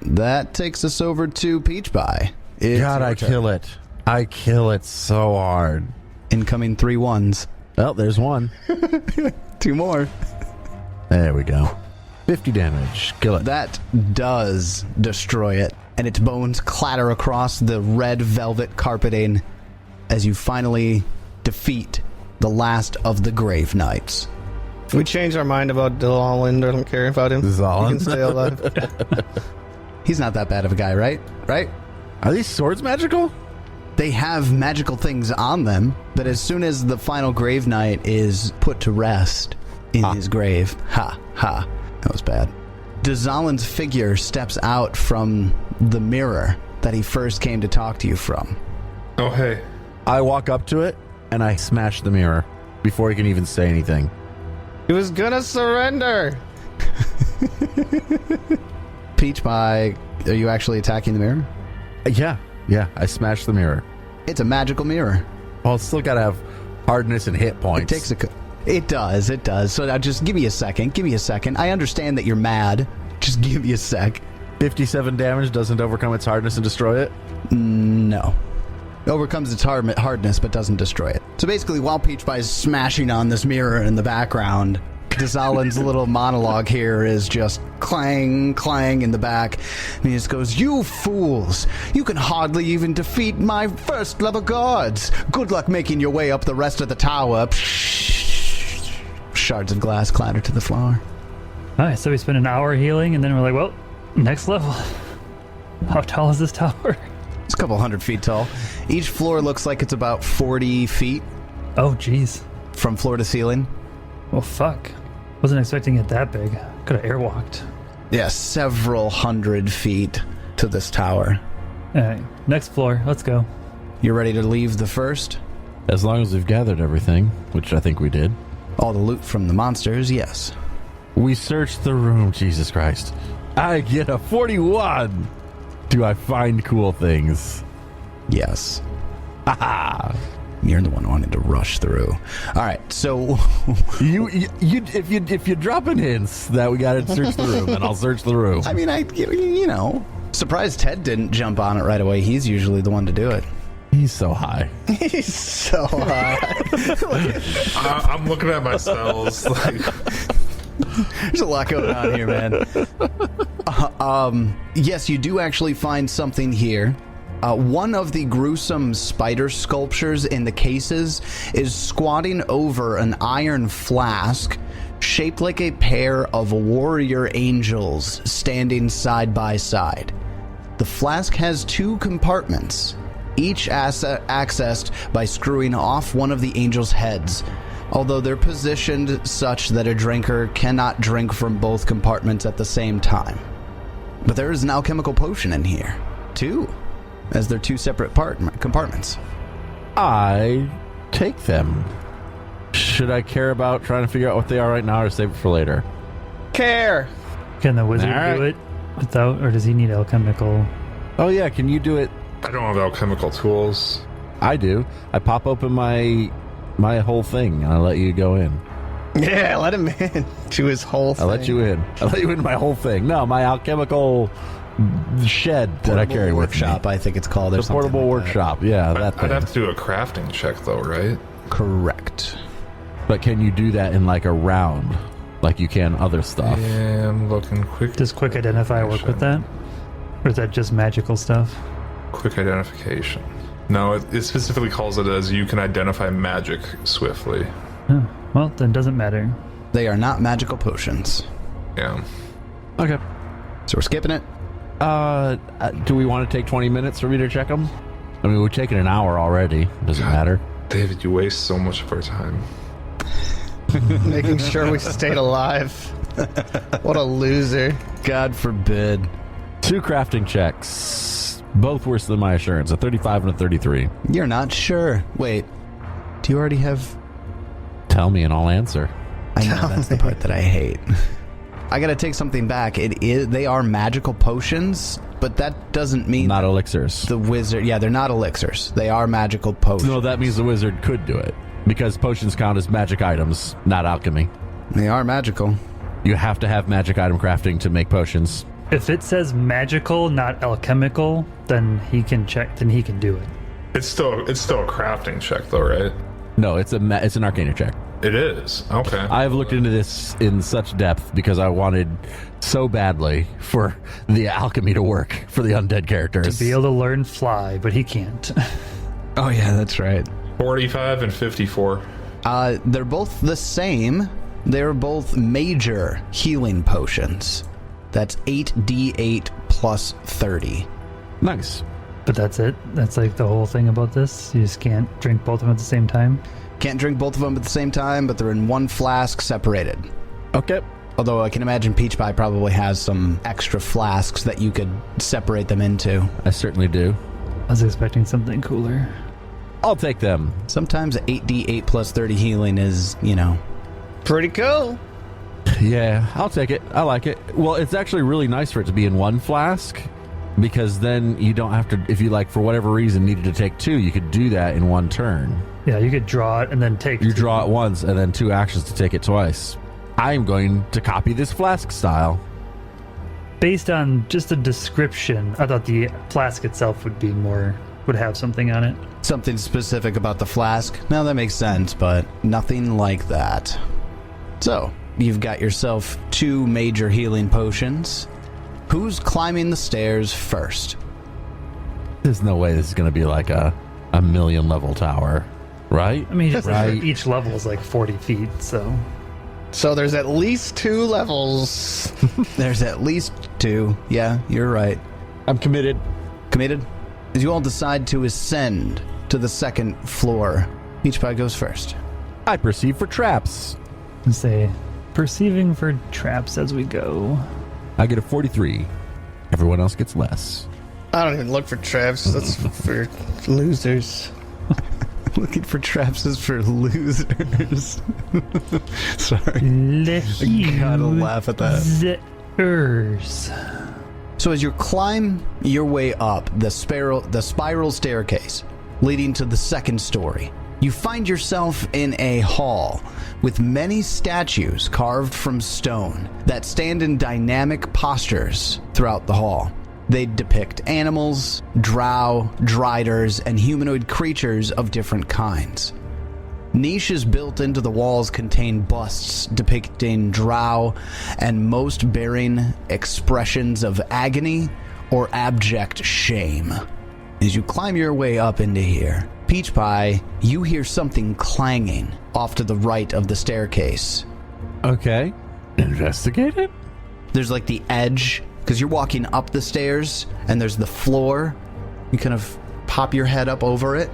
That takes us over to Peach Pie. It's God, your I turn. kill it. I kill it so hard. Incoming 3 1s. Well, there's one. 2 more. There we go. 50 damage. Kill it. That does destroy it, and its bones clatter across the red velvet carpeting as you finally defeat the last of the Grave Knights. We changed our mind about Dyzallen. I don't care about him. Dyzallen? He can stay alive. He's not that bad of a guy, right? Right? Are these swords magical? They have magical things on them, but as soon as the final Grave Knight is put to rest in his grave, that was bad. Dyzallen's figure steps out from the mirror that he first came to talk to you from. Oh, hey. I walk up to it and I smash the mirror before he can even say anything. He was gonna surrender. Peach Pie, are you actually attacking the mirror? Yeah, I smash the mirror. It's a magical mirror. Well, it's still got to have hardness and hit points. It does. So now just give me a second. I understand that you're mad. Just give me a sec. 57 damage doesn't overcome its hardness and destroy it? No. It overcomes its hardness, but doesn't destroy it. So basically, while Peach Pie is smashing on this mirror in the background, Dyzallen's little monologue here is just clang, clang in the back. And he just goes, "You fools! You can hardly even defeat my first level guards! Good luck making your way up the rest of the tower." Shards of glass clatter to the floor. Alright, so we spent an hour healing, and then we're like, well, next level. How tall is this tower? It's a couple 100 feet tall. Each floor looks like it's about 40 feet Oh, jeez. from floor to ceiling. Well, fuck. Wasn't expecting it that big. Could have airwalked. Yeah, several hundred feet to this tower. Alright, next floor. Let's go. You ready to leave the first? As long as we've gathered everything, which I think we did. All the loot from the monsters, yes. We searched the room, Jesus Christ. I get a 41! Do I find cool things? Yes. Haha! You're the one wanting to rush through. All right, so If you drop in hints that we gotta search the room, then I'll search the room. I mean, surprised Ted didn't jump on it right away. He's usually the one to do it. He's so high. He's so high. I'm looking at my spells. Like, There's a lot going on here, man. Yes, you do actually find something here. One of the gruesome spider sculptures in the cases is squatting over an iron flask shaped like a pair of warrior angels standing side by side. The flask has two compartments, each accessed by screwing off one of the angels' heads, although they're positioned such that a drinker cannot drink from both compartments at the same time. But there is an alchemical potion in here, too, as they're two separate compartments. I take them. Should I care about trying to figure out what they are right now or save it for later? Care. Can the wizard Alright. do it without, or does he need alchemical? Oh yeah, can you do it? I don't have alchemical tools. I do. I pop open my whole thing and I let you go in. Yeah, let him in to his whole thing. I let you in. I let you into my whole thing. No, my alchemical shed that I carry with workshop, me. I think it's called. Or The something portable like that. workshop. Yeah, that I'd thing. have to do a crafting check, though, right? Correct. But can you do that in like a round, like you can other stuff? Yeah, I'm looking quick. Does quick identify work with that? Or is that just magical stuff? Quick identification. No, it specifically calls it as you can identify magic swiftly. Oh, well, then doesn't matter. They are not magical potions. Yeah. Okay. So we're skipping it. Do we want to take 20 minutes for me to check them? I mean, we've taken an hour already. Does it matter? David, you waste so much of our time. Making sure we stayed alive. What a loser. God forbid. 2 crafting checks. Both worse than my assurance. A 35 and a 33. You're not sure. Wait. Do you already have... Tell me and I'll answer. I know, that's the part that I hate. I gotta take something back. They are magical potions, but that doesn't mean Not elixirs. the wizard... Yeah, they're not elixirs. They are magical potions. No, that means the wizard could do it. Because potions count as magic items, not alchemy. They are magical. You have to have magic item crafting to make potions. If it says magical, not alchemical, then he can check. Then he can do it. It's still a crafting check, though, right? No, it's an arcana check. It is. Okay. I've looked into this in such depth because I wanted so badly for the alchemy to work for the undead characters. To be able to learn fly, but he can't. Oh, yeah, that's right. 45 and 54. They're both the same. They're both major healing potions. That's 8d8 plus 30. Nice. But that's it. That's like the whole thing about this. You just can't drink both of them at the same time. Can't drink both of them at the same time, but they're in one flask separated. Okay. Although I can imagine Peach Pie probably has some extra flasks that you could separate them into. I certainly do. I was expecting something cooler. I'll take them. Sometimes 8d8 plus 30 healing is, Pretty cool. Yeah, I'll take it. I like it. Well, it's actually really nice for it to be in one flask because then you don't have to, if you for whatever reason needed to take 2, you could do that in one turn. Yeah, you could draw it and then take. You 2. draw it once and then 2 actions to take it twice. I'm going to copy this flask style. based on just a description, I thought the flask itself would have something on it. Something specific about the flask? No, that makes sense, but nothing like that. So, you've got yourself 2 major healing potions. Who's climbing the stairs first? There's no way this is going to be like a million level tower, right? I mean, Right. each level is like 40 feet, so... So there's at least 2 levels. There's at least 2. Yeah, you're right. I'm committed. Committed? As you all decide to ascend to the 2nd floor, each pie goes first. I perceive for traps. And say, perceiving for traps as we go. I get a 43. Everyone else gets less. I don't even look for traps. That's for losers. Looking for traps is for losers. Sorry. I gotta laugh at that. So as you climb your way up the spiral staircase leading to the 2nd story, you find yourself in a hall with many statues carved from stone that stand in dynamic postures throughout the hall. They depict animals, drow, driders, and humanoid creatures of different kinds. Niches built into the walls contain busts depicting drow and most bearing expressions of agony or abject shame. As you climb your way up into here, Peach Pie, you hear something clanging off to the right of the staircase. Okay. Investigate it? There's like the edge, because you're walking up the stairs, and there's the floor. You kind of pop your head up over it,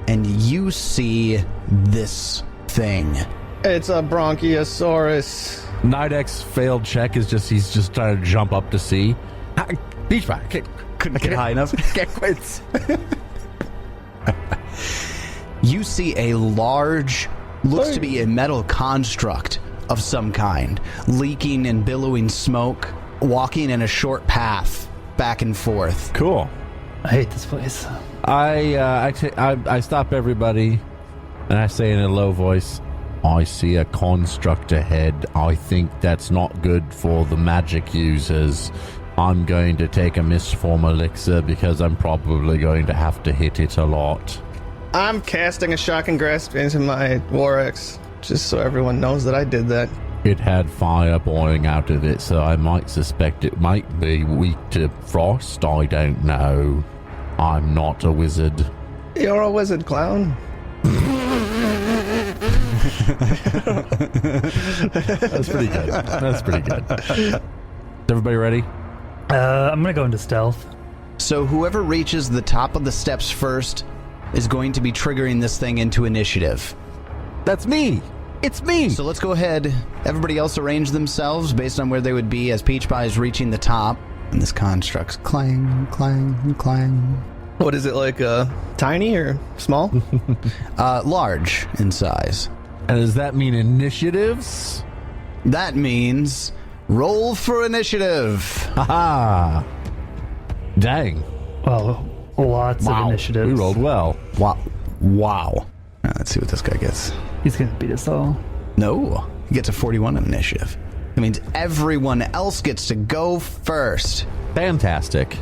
and you see this thing. It's a Bronchiosaurus. Nidex's failed check is he's just trying to jump up to see. Beach Pie, Couldn't get high enough. get quits. You see a large, looks to be a metal construct of some kind, leaking and billowing smoke, walking in a short path back and forth. Cool. I hate this place. I stop everybody, and I say in a low voice, I see a construct ahead. I think that's not good for the magic users. I'm going to take a misform elixir because I'm probably going to have to hit it a lot. I'm casting a shocking grasp into my War Axe, just so everyone knows that I did that. It had fire pouring out of it, so I might suspect it might be weak to frost. I don't know. I'm not a wizard. You're a wizard, clown. That's pretty good. That's pretty good. Is everybody ready? I'm gonna go into stealth. So whoever reaches the top of the steps first is going to be triggering this thing into initiative. That's me. It's me. So let's go ahead. Everybody else arrange themselves based on where they would be as Peach Pie is reaching the top. And this construct's clang, clang, clang. What is it, like, tiny or small? Large in size. And does that mean initiatives? That means roll for initiative. Haha. Dang. Well, lots of initiatives. We rolled well. Wow. Now, let's see what this guy gets. He's gonna beat us all. No, he gets a 41 in initiative. That means everyone else gets to go first. Fantastic.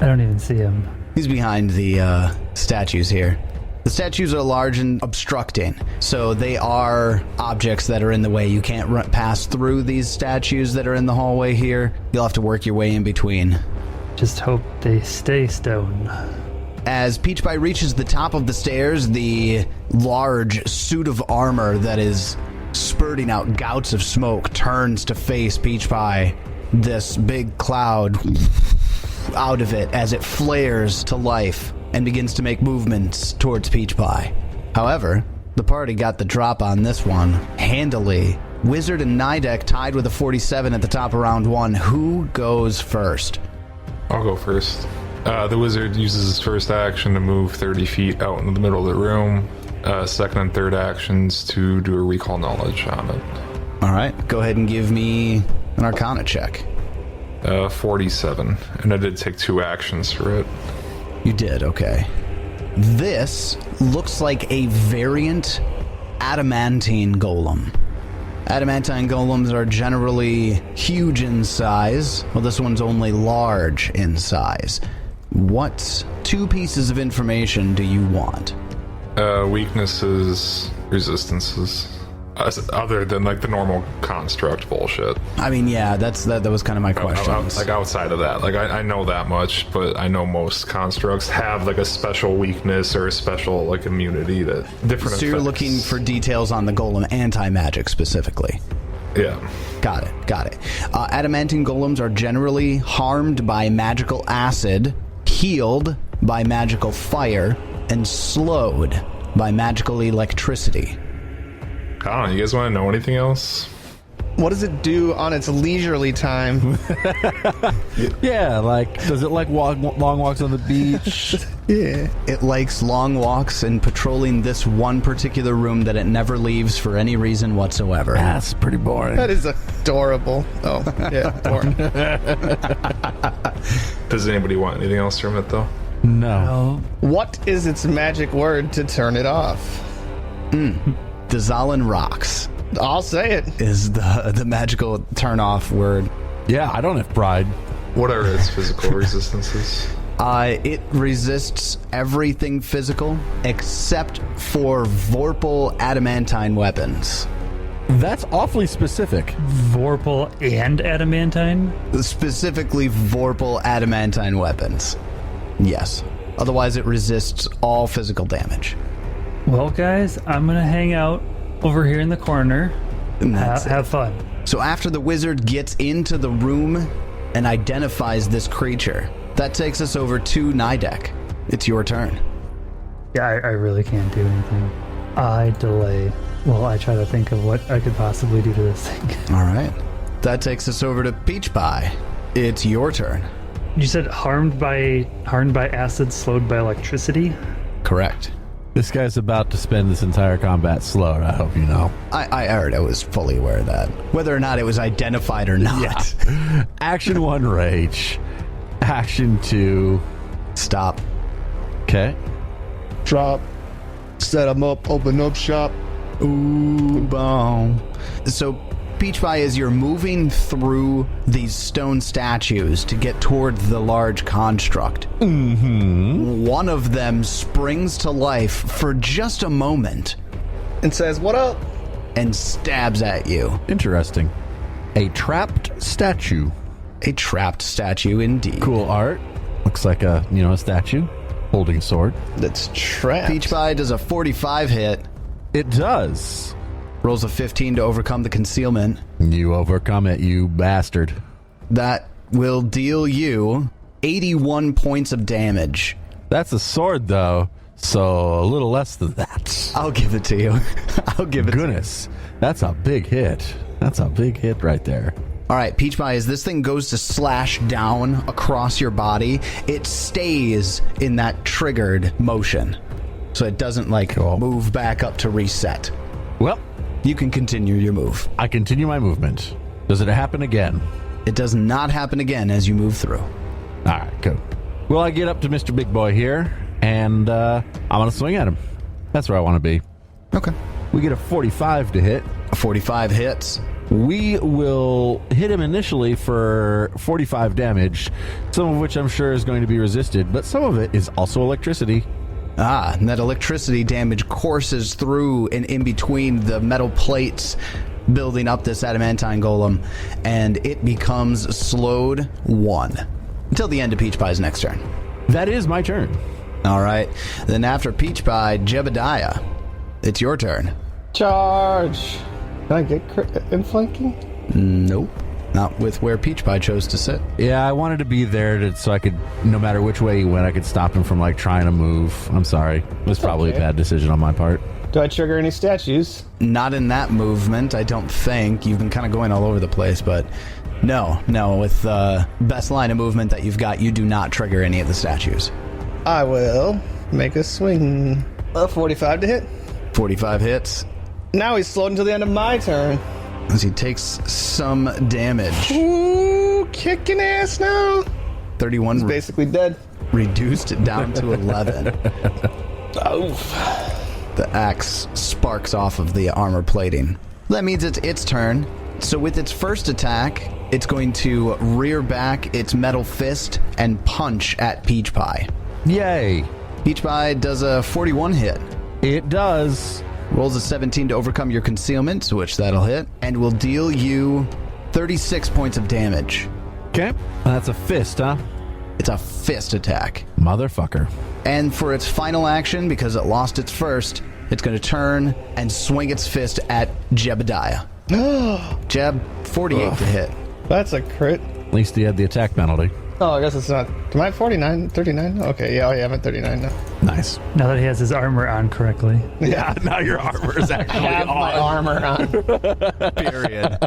I don't even see him. He's behind the statues here. The statues are large and obstructing, so they are objects that are in the way. You can't pass through these statues that are in the hallway here. You'll have to work your way in between. Just hope they stay stone. As Peach Pie reaches the top of the stairs, the large suit of armor that is spurting out gouts of smoke turns to face Peach Pie. This big cloud out of it as it flares to life and begins to make movements towards Peach Pie. However, the party got the drop on this one handily. Wizard and Nidek tied with a 47 at the top of round one. Who goes first? I'll go first. The wizard uses his first action to move 30 feet out into the middle of the room. Second and third actions to do a recall knowledge on it. All right, go ahead and give me an Arcana check. 47, and I did take 2 actions for it. You did, okay. This looks like a variant adamantine golem. Adamantine golems are generally huge in size. Well, this one's only large in size. What 2 pieces of information do you want? Weaknesses, resistances. Other than like the normal construct bullshit. I mean, yeah, that was kind of my question. Like outside of that, like I know that much, but I know most constructs have like a special weakness or a special like immunity that different. So you're looking for details on the golem anti-magic specifically. Yeah. Got it. Adamantine golems are generally harmed by magical acid, healed by magical fire, and slowed by magical electricity. I don't know. You guys want to know anything else? What does it do on its leisurely time? Yeah, like, does it like long walks on the beach? Yeah. It likes long walks and patrolling this one particular room that it never leaves for any reason whatsoever. That's pretty boring. That is adorable. Oh, yeah, adorable. Does anybody want anything else from it though? No. What is its magic word to turn it off? Dyzallen rocks I'll say it. is the magical turn-off word. Yeah, I don't have pride. What are its physical resistances? It resists everything physical except for Vorpal adamantine weapons. That's awfully specific. Vorpal and adamantine? Specifically Vorpal adamantine weapons. Yes. Otherwise it resists all physical damage. Well, guys, I'm going to hang out over here in the corner. And that's Have fun. So after the wizard gets into the room and identifies this creature, that takes us over to Nidek. It's your turn. Yeah, I really can't do anything. I delay. Well, I try to think of what I could possibly do to this thing. All right. That takes us over to Peach Pie. It's your turn. You said harmed by acid, slowed by electricity? Correct. This guy's about to spend this entire combat slowed, I hope you know. I already was fully aware of that. Whether or not it was identified or not. Action 1, rage. Action 2, Stop. okay. Drop. Set them up. Open up shop. Ooh, boom. So, Peach Pie, as you're moving through these stone statues to get toward the large construct, one of them springs to life for just a moment And says, what up? and stabs at you. Interesting. A trapped statue. A trapped statue indeed. Cool art. Looks like a statue holding a sword. That's trapped. Peach Pie does a 45 hit, It does. rolls a 15 to overcome the concealment. You overcome it, you bastard. That will deal you 81 points of damage. That's a sword, though, so a little less than that. I'll give it to you. I'll give it to you. Goodness, that's a big hit. That's a big hit right there. All right, Peach Pie, as this thing goes to slash down across your body, it stays in that triggered motion. So it doesn't, Cool. move back up to reset. Well, You can continue your move. I continue my movement. Does it happen again? It does not happen again as you move through. All right, good. Well, I get up to Mr. Big Boy here, and I'm going to swing at him. That's where I want to be. Okay. We get a 45 to hit. 45 hits. We will hit him initially for 45 damage, some of which I'm sure is going to be resisted, but some of it is also electricity. And that electricity damage courses through and in between the metal plates building up this adamantine golem, and it becomes slowed 1 until the end of Peach Pie's next turn. That is my turn. All right. Then after Peach Pie, Jebediah, it's your turn. Charge. Can I get in flanking? Nope. Not with where Peach Pie chose to sit. Yeah, I wanted to be there so I could, no matter which way he went, I could stop him from trying to move. I'm sorry. It was probably a bad decision on my part. Do I trigger any statues? Not in that movement, I don't think. You've been kind of going all over the place, but no. With the best line of movement that you've got, you do not trigger any of the statues. I will make a swing. 45 to hit. 45 hits. Now he's slowed until the end of my turn. As he takes some damage. Ooh, kicking ass now. 31 He's basically dead. reduced it down to 11. Oof. The axe sparks off of the armor plating. That means it's its turn. So with its first attack, it's going to rear back its metal fist and punch at Peach Pie. Yay! Peach Pie does a 41 hit. It does. Rolls a 17 to overcome your concealment, which that'll hit, and will deal you 36 points of damage. Okay. That's a fist, huh? It's a fist attack. Motherfucker. And for its final action, because it lost its first, it's going to turn and swing its fist at Jebediah. Jeb, 48 to hit. That's a crit. At least he had the attack penalty. Oh, I guess it's not. Am I at 49? 39? Okay, yeah, I'm at 39 now. Nice. Now that he has his armor on correctly. Yeah, now your armor is actually I have my armor on. Period.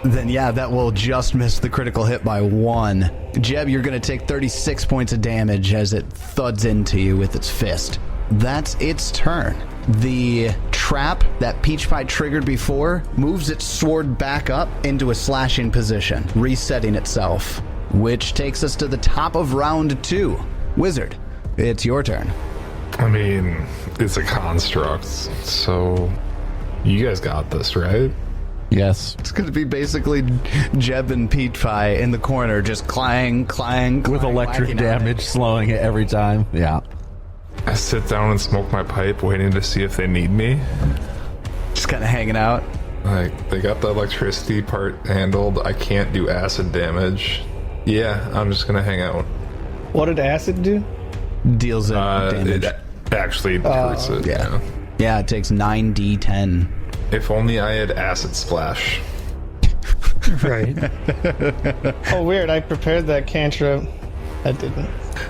Then yeah, that will just miss the critical hit by 1. Jeb, you're going to take 36 points of damage as it thuds into you with its fist. That's its turn. The trap that Peach Pie triggered before moves its sword back up into a slashing position, resetting itself, which takes us to the top of round 2. Wizard, it's your turn. I mean, it's a construct, so you guys got this, right? Yes. It's going to be basically Jeb and Peach Pie in the corner, just clang, clang, With clang, electric whacking at damage, slowing it every time. Yeah. I sit down and smoke my pipe, waiting to see if they need me. Just kind of hanging out. Like, they got the electricity part handled. I can't do acid damage. Yeah, I'm just gonna hang out. What did acid do? Deals damage. It actually hurts it. Yeah. Yeah, it takes 9d10. If only I had acid splash. Right. Oh, weird. I prepared that cantrip. I didn't.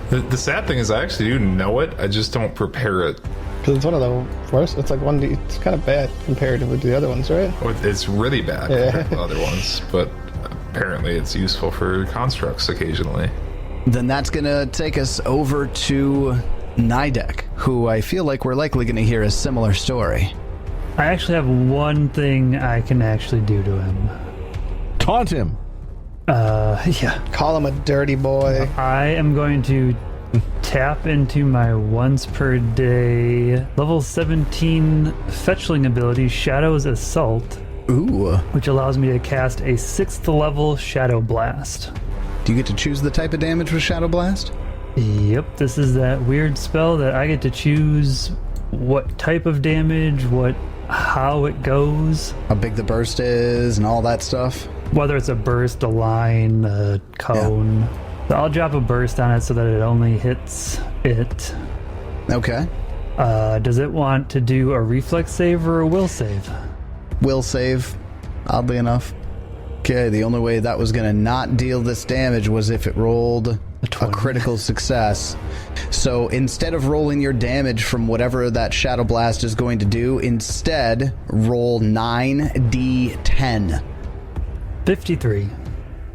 The sad thing is I actually do know it, I just don't prepare it. Because it's one of the worst. It's like 1d. It's kind of bad comparatively to the other ones, right? It's really bad compared to the other ones, but apparently it's useful for constructs occasionally. Then that's going to take us over to Nidek, who I feel like we're likely going to hear a similar story. I actually have one thing I can actually do to him. Taunt him. Yeah. Call him a dirty boy. I am going to tap into my once per day level 17 fetchling ability, Shadow's Assault, Ooh. which allows me to cast a 6th level Shadow Blast. Do you get to choose the type of damage with Shadow Blast? Yep, this is that weird spell that I get to choose what type of damage, how it goes. How big the burst is and all that stuff? Whether it's a burst, a line, a cone. So I'll drop a burst on it so that it only hits it. Okay. Does it want to do a reflex save or a will save? Will save, oddly enough. Okay, the only way that was going to not deal this damage was if it rolled a critical success. So instead of rolling your damage from whatever that Shadow Blast is going to do, instead roll 9d10. 53.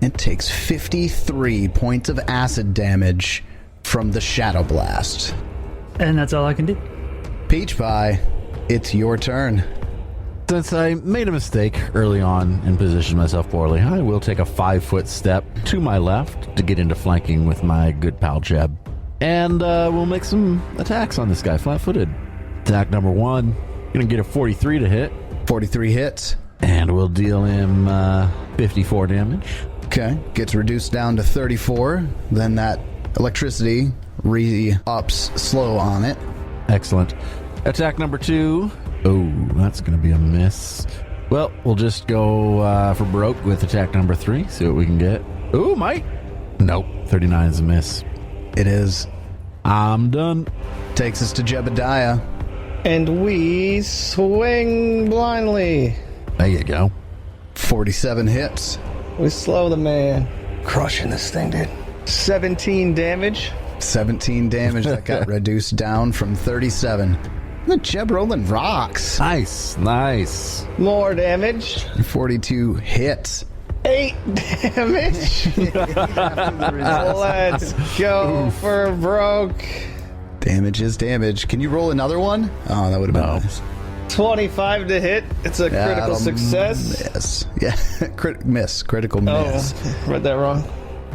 It takes 53 points of acid damage from the Shadow Blast. And that's all I can do. Peach Pie, it's your turn. Since I made a mistake early on and positioned myself poorly, I will take a 5-foot step to my left to get into flanking with my good pal Jeb. And we'll make some attacks on this guy, flat-footed. Attack number 1, gonna get a 43 to hit. 43 hits. And we'll deal him 54 damage. Okay, gets reduced down to 34. Then that electricity re-ups slow on it. Excellent. Attack number 2. Oh, that's going to be a miss. Well, we'll just go for broke with attack number 3. See what we can get. Ooh, might. Nope. 39 is a miss. It is. I'm done. Takes us to Jebediah. And we swing blindly. There you go. 47 hits. We slow the man. Crushing this thing, dude. 17 damage. 17 damage that got reduced down from 37. The Jeb rolling rocks. Nice. Nice. More damage. 42 hits. 8 damage. Let's go for broke. Damage is damage. Can you roll another one? Oh, that would have been nice. 25 to hit. It's a critical That'll success. Miss. Yeah, miss. Critical miss. Oh, read that wrong.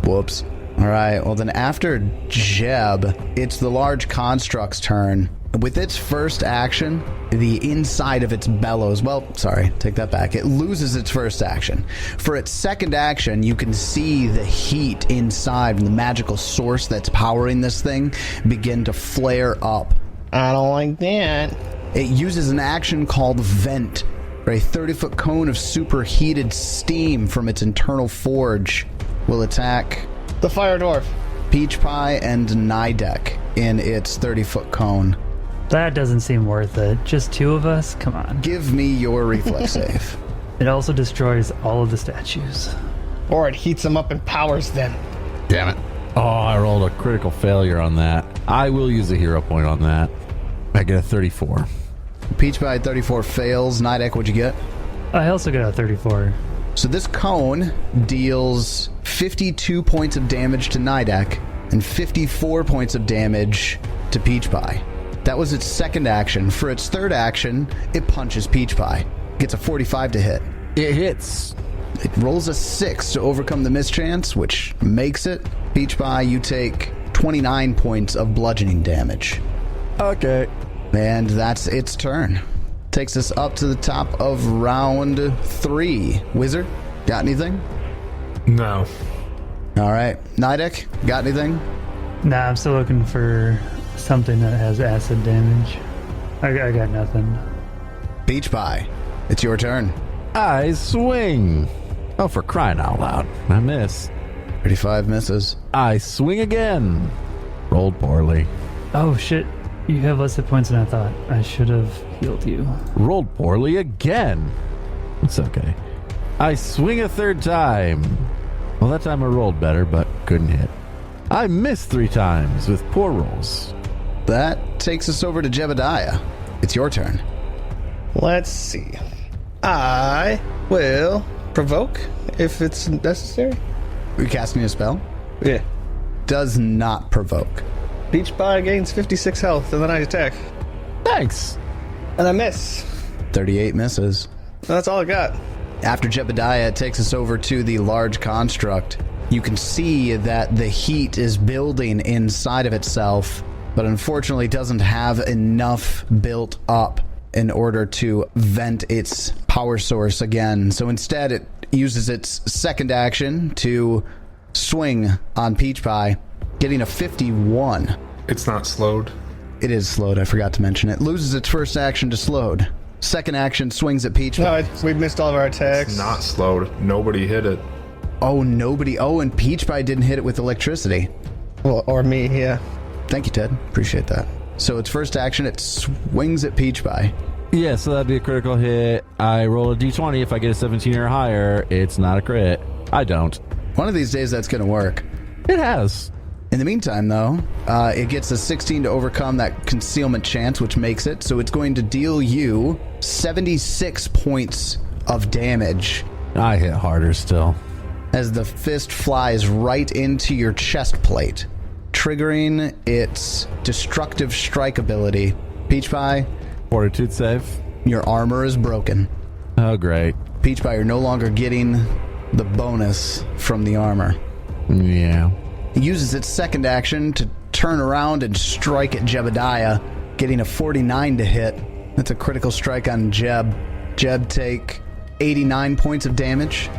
Whoops. All right, well then after Jeb, it's the large construct's turn. With its first action, the inside of its bellows... Well, sorry, take that back. It loses its first action. For its second action, you can see the heat inside the magical source that's powering this thing begin to flare up. I don't like that. It uses an action called Vent, where a 30-foot cone of superheated steam from its internal forge will attack The fire dwarf. Peach Pie and Nidek in its 30-foot cone. That doesn't seem worth it. Just two of us? Come on. Give me your reflex save. It also destroys all of the statues. Or it heats them up and powers them. Damn it. Oh, I rolled a critical failure on that. I will use a hero point on that. I get a 34. Peach Pie 34 fails. Nidek, what'd you get? I also got a 34. So this cone deals 52 points of damage to Nidek and 54 points of damage to Peach Pie. That was its second action. For its third action, it punches Peach Pie. Gets a 45 to hit. It hits. It rolls a 6 to overcome the mischance, which makes it. Peach Pie, you take 29 points of bludgeoning damage. Okay. And that's its turn. Takes us up to the top of round 3. Wizard, got anything? No. All right. Nidek, got anything? Nah, I'm still looking for something that has acid damage. I got nothing. Peach Pie, it's your turn. I swing. Oh, for crying out loud. I miss. 35 misses. I swing again. Rolled poorly. Oh shit, you have less hit points than I thought. I should have healed you. Rolled poorly again. It's okay. I swing a third time. Well, that time I rolled better, but couldn't hit. I missed 3 times with poor rolls. That takes us over to Jebediah. It's your turn. Let's see. I will provoke if it's necessary. Are you casting a spell? Yeah. Does not provoke. Peach Pie gains 56 health, and then I attack. Thanks. And I miss. 38 misses. That's all I got. After Jebediah, it takes us over to the large construct. You can see that the heat is building inside of itself, but unfortunately doesn't have enough built up in order to vent its power source again. So instead, it uses its second action to swing on Peach Pie, getting a 51. It's not slowed. It is slowed, I forgot to mention it. Loses its first action to slowed. Second action swings at Peach Pie. No, we missed all of our attacks. It's not slowed. Nobody hit it. Oh, nobody. Oh, and Peach Pie didn't hit it with electricity. Well, or me, yeah. Thank you, Ted. Appreciate that. So its first action, it swings at Peach Pie. Yeah, so that'd be a critical hit. I roll a d20. If I get a 17 or higher, it's not a crit. I don't. One of these days, that's going to work. It has. In the meantime, though, it gets a 16 to overcome that concealment chance, which makes it. So it's going to deal you 76 points of damage I hit harder still. as the fist flies right into your chest plate, triggering its destructive strike ability. Peach Pie, Fortitude save. your armor is broken. Oh, great. Peach Pie, you're no longer getting the bonus from the armor. Yeah. It uses its second action to turn around and strike at Jebediah, getting a 49 to hit. That's a critical strike on Jeb. Jeb, take 89 points of damage.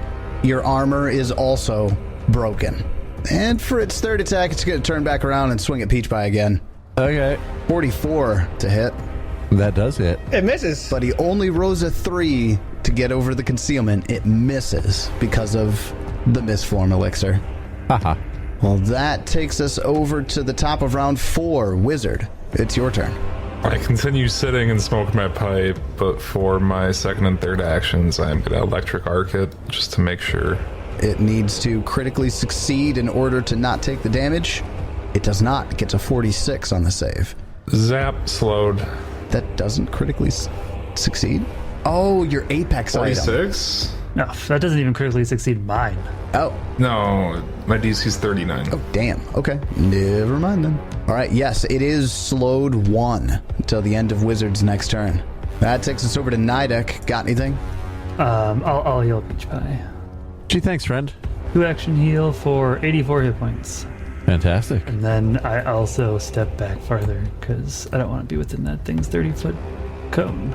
Your armor is also broken. And for its third attack, it's going to turn back around and swing at Peach Pie again. Okay. 44 to hit. That does hit. It misses. But he only rolls a 3 to get over the concealment. It misses because of the Mistform Elixir. Haha. Well, that takes us over to the top of round 4. Wizard, it's your turn. I continue sitting and smoke my pipe, but for my second and third actions, I'm going to electric arc it just to make sure. It needs to critically succeed in order to not take the damage. It does not. It gets a 46 on the save. Zap, slowed. That doesn't critically succeed? Oh, your apex item. 46? No, that doesn't even critically succeed mine. Oh, No, my DC's 39. oh, damn. Okay, never mind then. All right, yes, it is slowed 1 until the end of Wizard's next turn. That takes us over to Nidek. Got anything? I'll heal Peach Pie. Gee, thanks, friend. 2 action heal for 84 hit points. Fantastic. And then I also step back farther because I don't want to be within that thing's 30-foot cone.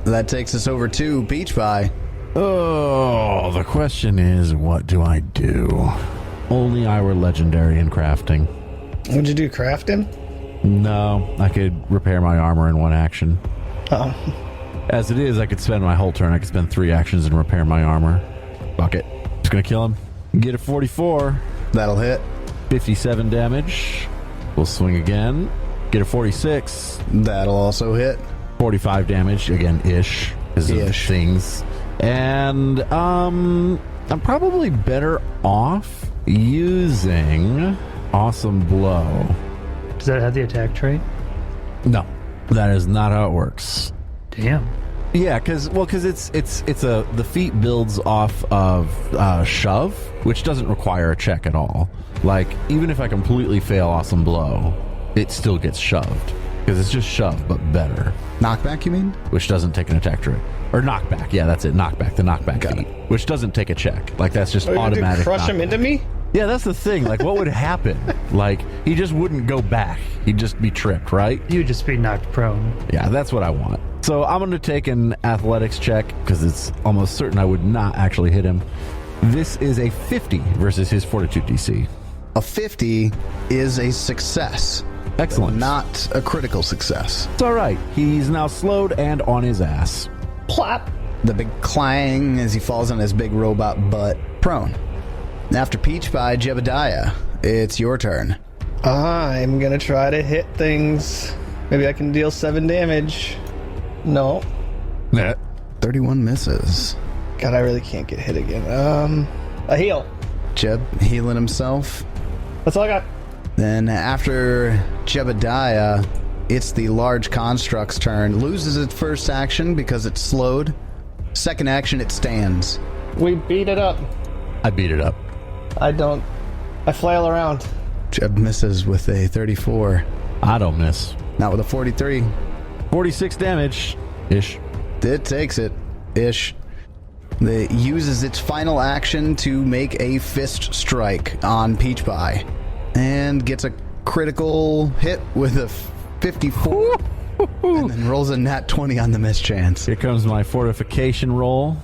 That takes us over to Peach Pie. Oh, the question is, what do I do? Only I were legendary in crafting. What'd you do, crafting? No, I could repair my armor in one action. Oh. As it is, I could spend my whole turn. I could spend 3 actions and repair my armor. Fuck it. Just gonna kill him. Get a 44. That'll hit. 57 damage. We'll swing again. Get a 46. That'll also hit. 45 damage. Again, ish. Because of Ish. things. And, I'm probably better off using Awesome Blow. Does that have the attack trait? No. That is not how it works. Damn. Yeah, because the feat builds off of shove, which doesn't require a check at all. Like, even if I completely fail Awesome Blow, it still gets shoved. Because it's just shove, but better. Knockback, you mean? Which doesn't take an attack trait. Or knockback, yeah, that's it. Knockback, the knockback Got feat. it. Which doesn't take a check. Like, that's just What are you gonna do, automatic. crush him knockback. into me? Yeah, that's the thing. Like, what would happen? Like, he just wouldn't go back. He'd just be tripped, right? You would just be knocked prone. Yeah, that's what I want. So I'm going to take an athletics check because it's almost certain I would not actually hit him. This is a 50 versus his fortitude DC. A 50 is a success. Excellent. Not a critical success. It's all right. He's now slowed and on his ass. Plop. The big clang as he falls on his big robot butt, prone. After Peach Pie, Jebediah, it's your turn. I'm gonna try to hit things. Maybe I can deal 7 damage. No. Yeah. 31 misses. God, I really can't get hit again. A heal. Jeb healing himself. That's all I got. Then after Jebediah, it's the large construct's turn. Loses its first action because it's slowed. Second action, it stands. We beat it up. I beat it up. I flail around. Jeb misses with a 34. I don't miss. Not with a 43. 46 damage. Ish. It takes it. Ish. It uses its final action to make a fist strike on Peach Pie. And gets a critical hit with a 54. And then rolls a nat 20 on the mischance. Here comes my fortification roll.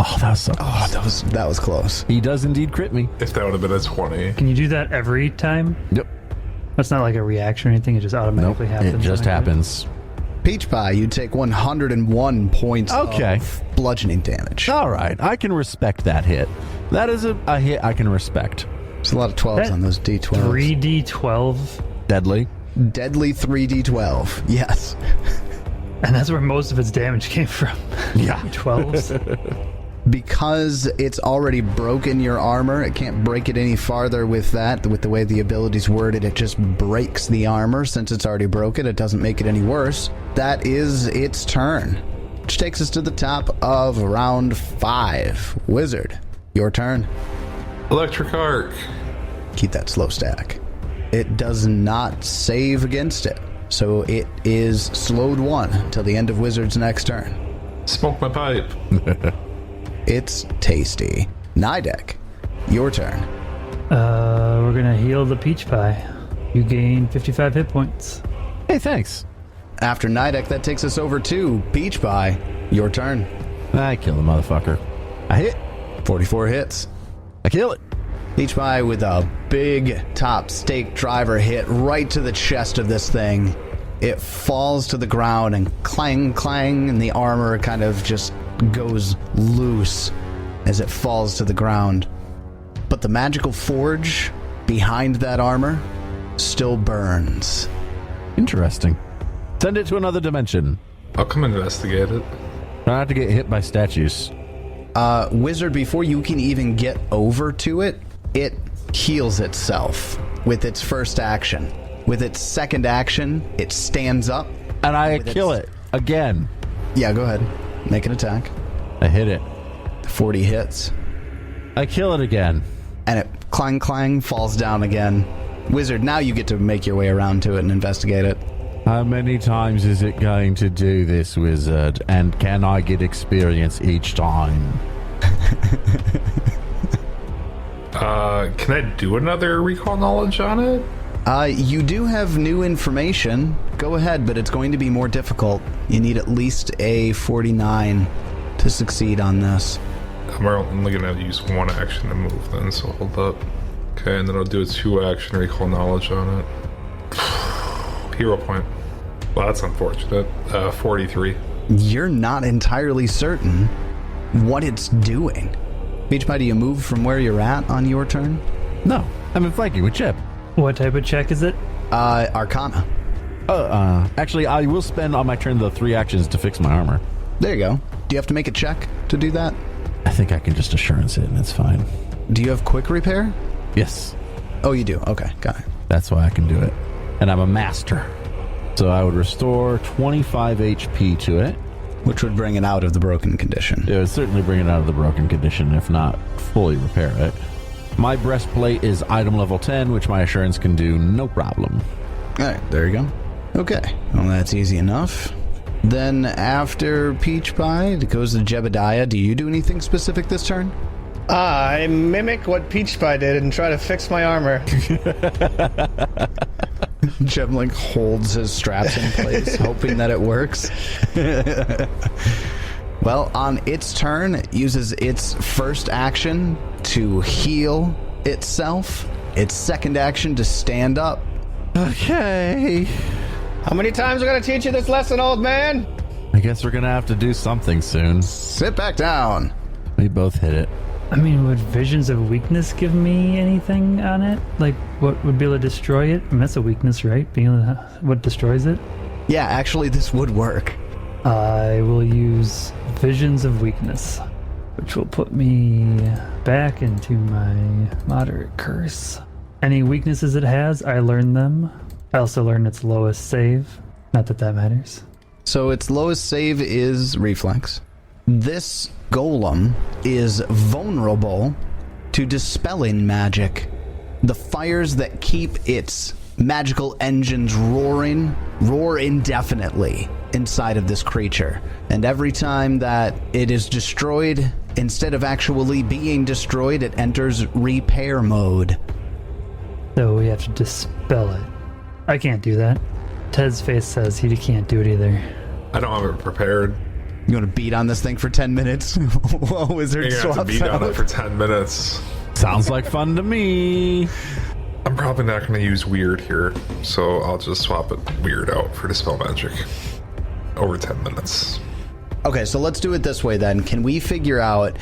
Oh, that was so Oh, that was close. He does indeed crit me. If that would have been a 20. Can you do that every time? Yep. That's not like a reaction or anything. It just Nope. automatically happens. It just happens. Peach Pie, you take 101 points Okay. of bludgeoning damage. All right. I can respect that hit. That is a hit I can respect. There's a lot of 12s That on those D12s. 3d12, Deadly. Deadly 3D12. Yes. and that's where most of its damage came from. Yeah. 12s. Because it's already broken your armor, it can't break it any farther with that. With the way the ability's worded, it just breaks the armor. Since it's already broken, it doesn't make it any worse. That is its turn. Which takes us to the top of round 5. Wizard, your turn. Electric arc. Keep that slow stack. It does not save against it. So it is slowed 1 until the end of Wizard's next turn. Smoke my pipe. It's tasty. Nidek, your turn. We're gonna heal the Peach Pie. You gain 55 hit points. Hey, thanks. After Nidek, that takes us over to Peach Pie. Your turn. I kill the motherfucker. I hit. 44 hits. I kill it. Peach Pie with a big top stake driver hit right to the chest of this thing. It falls to the ground and clang, clang, and the armor kind of just goes loose as it falls to the ground. But the magical forge behind that armor still burns. Interesting. Send it to another dimension. I'll come investigate it. Try not to get hit by statues. Wizard, before you can even get over to it, it heals itself with its first action. With its second action, it stands up. And I With kill its- it again. Yeah, go ahead. Make an attack. I hit it. 40 hits. I kill it again. And it clang clang falls down again. Wizard, now you get to make your way around to it and investigate it. How many times is it going to do this, Wizard? And can I get experience each time? Can I do another recall knowledge on it? You do have new information. Go ahead, but it's going to be more difficult. You need at least a 49 to succeed on this. I'm only going to use one action to move then, so hold up. Okay, and then I'll do a 2-action recall knowledge on it. Hero point. Well, that's unfortunate. 43. You're not entirely certain what it's doing. Peach Pie, do you move from where you're at on your turn? No, I'm in flanking with Jeb. What type of check is it? Arcana. Actually, I will spend on my turn the 3 actions to fix my armor. There you go. Do you have to make a check to do that? I think I can just assurance it, and it's fine. Do you have quick repair? Yes, Oh, you do. Okay, got it. that's why I can do it. And I'm a master. So I would restore 25 HP to it. Which would bring it out of the broken condition. It would certainly bring it out of the broken condition, if not fully repair it. My breastplate is item level 10, which my assurance can do no problem. All right, there you go. Okay, well, that's easy enough. Then after Peach Pie, it goes to Jebediah. Do you do anything specific this turn? I mimic what Peach Pie did and try to fix my armor. Jeb holds his straps in place, hoping that it works. Well, on its turn, it uses its first action to heal itself. Its second action to stand up. Okay. How many times are we going to teach you this lesson, old man? I guess we're going to have to do something soon. Sit back down. We both hit it. I mean, would Visions of Weakness give me anything on it? Like, what would be able to destroy it? I mean, that's a weakness, right? Being able to, what destroys it? Yeah, actually, this would work. I will use Visions of Weakness, which will put me back into my moderate curse. Any weaknesses it has, I learn them. I also learn its lowest save. Not that that matters. So its lowest save is reflex. This golem is vulnerable to dispelling magic. The fires that keep its magical engines roaring roar indefinitely inside of this creature. And every time that it is destroyed, instead of actually being destroyed, it enters repair mode. So we have to dispel it. I can't do that. Ted's face says he can't do it either. I don't have it prepared. You want to beat on this thing for 10 minutes? While Wizard You're going to have to beat swaps on out? it for 10 minutes. Sounds like fun to me. I'm probably not going to use weird here, so I'll just swap it weird out for Dispel Magic. Over 10 minutes. Okay, so let's do it this way then. Can we figure out...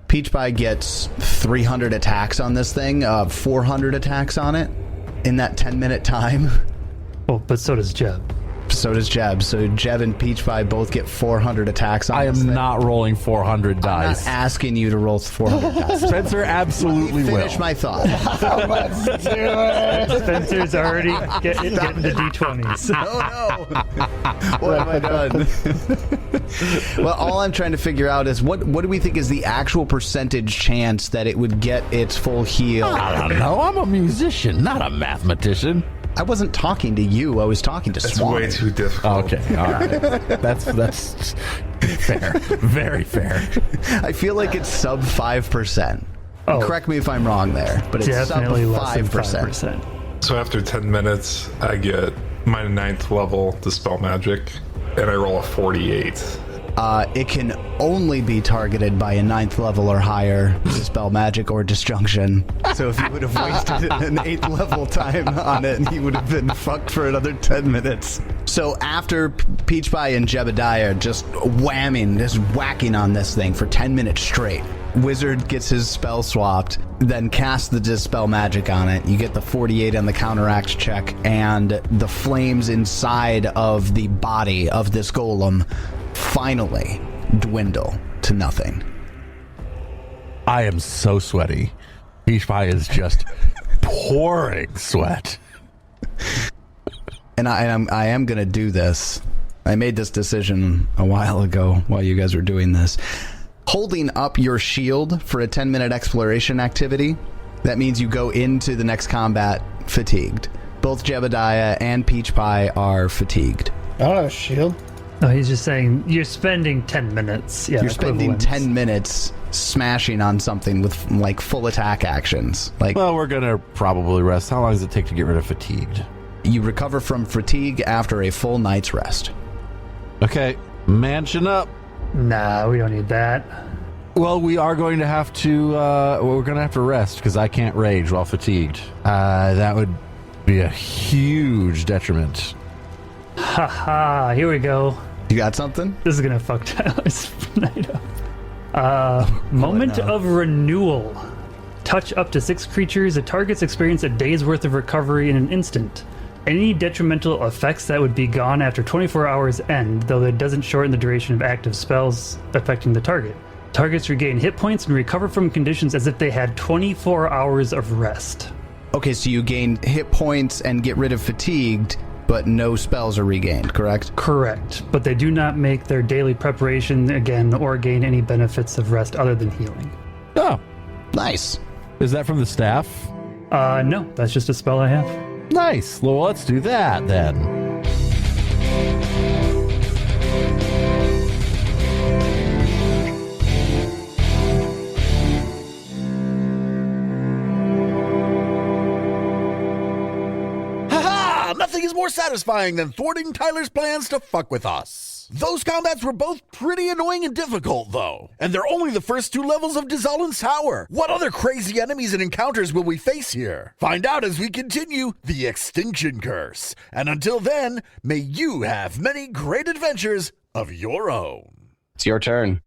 Peach Pie gets 300 attacks on this thing, 400 attacks on it in that 10-minute time. Well, but so does Jeb. So does Jeb. So Jeb and Peach Pie both get 400 attacks on I this am thing. not rolling 400 I'm dice. not asking you to roll 400 dice. Spencer absolutely will. Finish my thought. Spencer's already getting the D20s. Oh no! What have I done? Well, all I'm trying to figure out is what do we think is the actual percentage chance that it would get its full heal? I don't know. I'm a musician, not a mathematician. I wasn't talking to you. I was talking to It's Swan. way too difficult. Okay, all right. That's fair. Very fair. I feel like it's sub 5%. Oh. Correct me if I'm wrong there, but it's Definitely sub less than 5%. 5%. So after 10 minutes, I get my 9th level Dispel Magic, and I roll a 48. It can only be targeted by a 9th level or higher Dispel Magic or Disjunction. So if you would have wasted an 8th level time on it, you would have been fucked for another 10 minutes. So after Peach Pie and Jebediah just whacking on this thing for 10 minutes straight, Wizard gets his spell swapped, then casts the Dispel Magic on it. You get the 48 on the counteract check, and the flames inside of the body of this golem finally dwindle to nothing. I am so sweaty. Peach Pie is just pouring sweat. And I am going to do this. I made this decision a while ago while you guys were doing this. Holding up your shield for a 10-minute exploration activity, that means you go into the next combat fatigued. Both Jebediah and Peach Pie are fatigued. I don't have a shield. No, he's just saying you're spending 10 minutes. Yeah, You're spending equivalent. 10 minutes smashing on something with like full attack actions. Like Well, we're gonna probably rest. How long does it take to get rid of fatigued? you recover from fatigue after a full night's rest. Okay, mansion up. Nah, we don't need that. Well, we are going to have to. We're going to have to rest because I can't rage while fatigued. That would be a huge detriment. Haha, here we go. You got something? This is gonna fuck Tyler's night up. Moment of renewal. Touch up to 6 creatures. The targets experience a day's worth of recovery in an instant. Any detrimental effects that would be gone after 24 hours end, though that doesn't shorten the duration of active spells affecting the target. Targets regain hit points and recover from conditions as if they had 24 hours of rest. Okay, so you gain hit points and get rid of fatigued, but no spells are regained, correct? Correct, but they do not make their daily preparation again or gain any benefits of rest other than healing. Oh, Nice. is that from the staff? No, that's just a spell I have. Nice. Well, let's do that then. Haha! Nothing is more satisfying than thwarting Tyler's plans to fuck with us. Those combats were both pretty annoying and difficult, though. And they're only the first 2 levels of Dyzallen Tower. What other crazy enemies and encounters will we face here? Find out as we continue the Extinction Curse. And until then, may you have many great adventures of your own. It's your turn.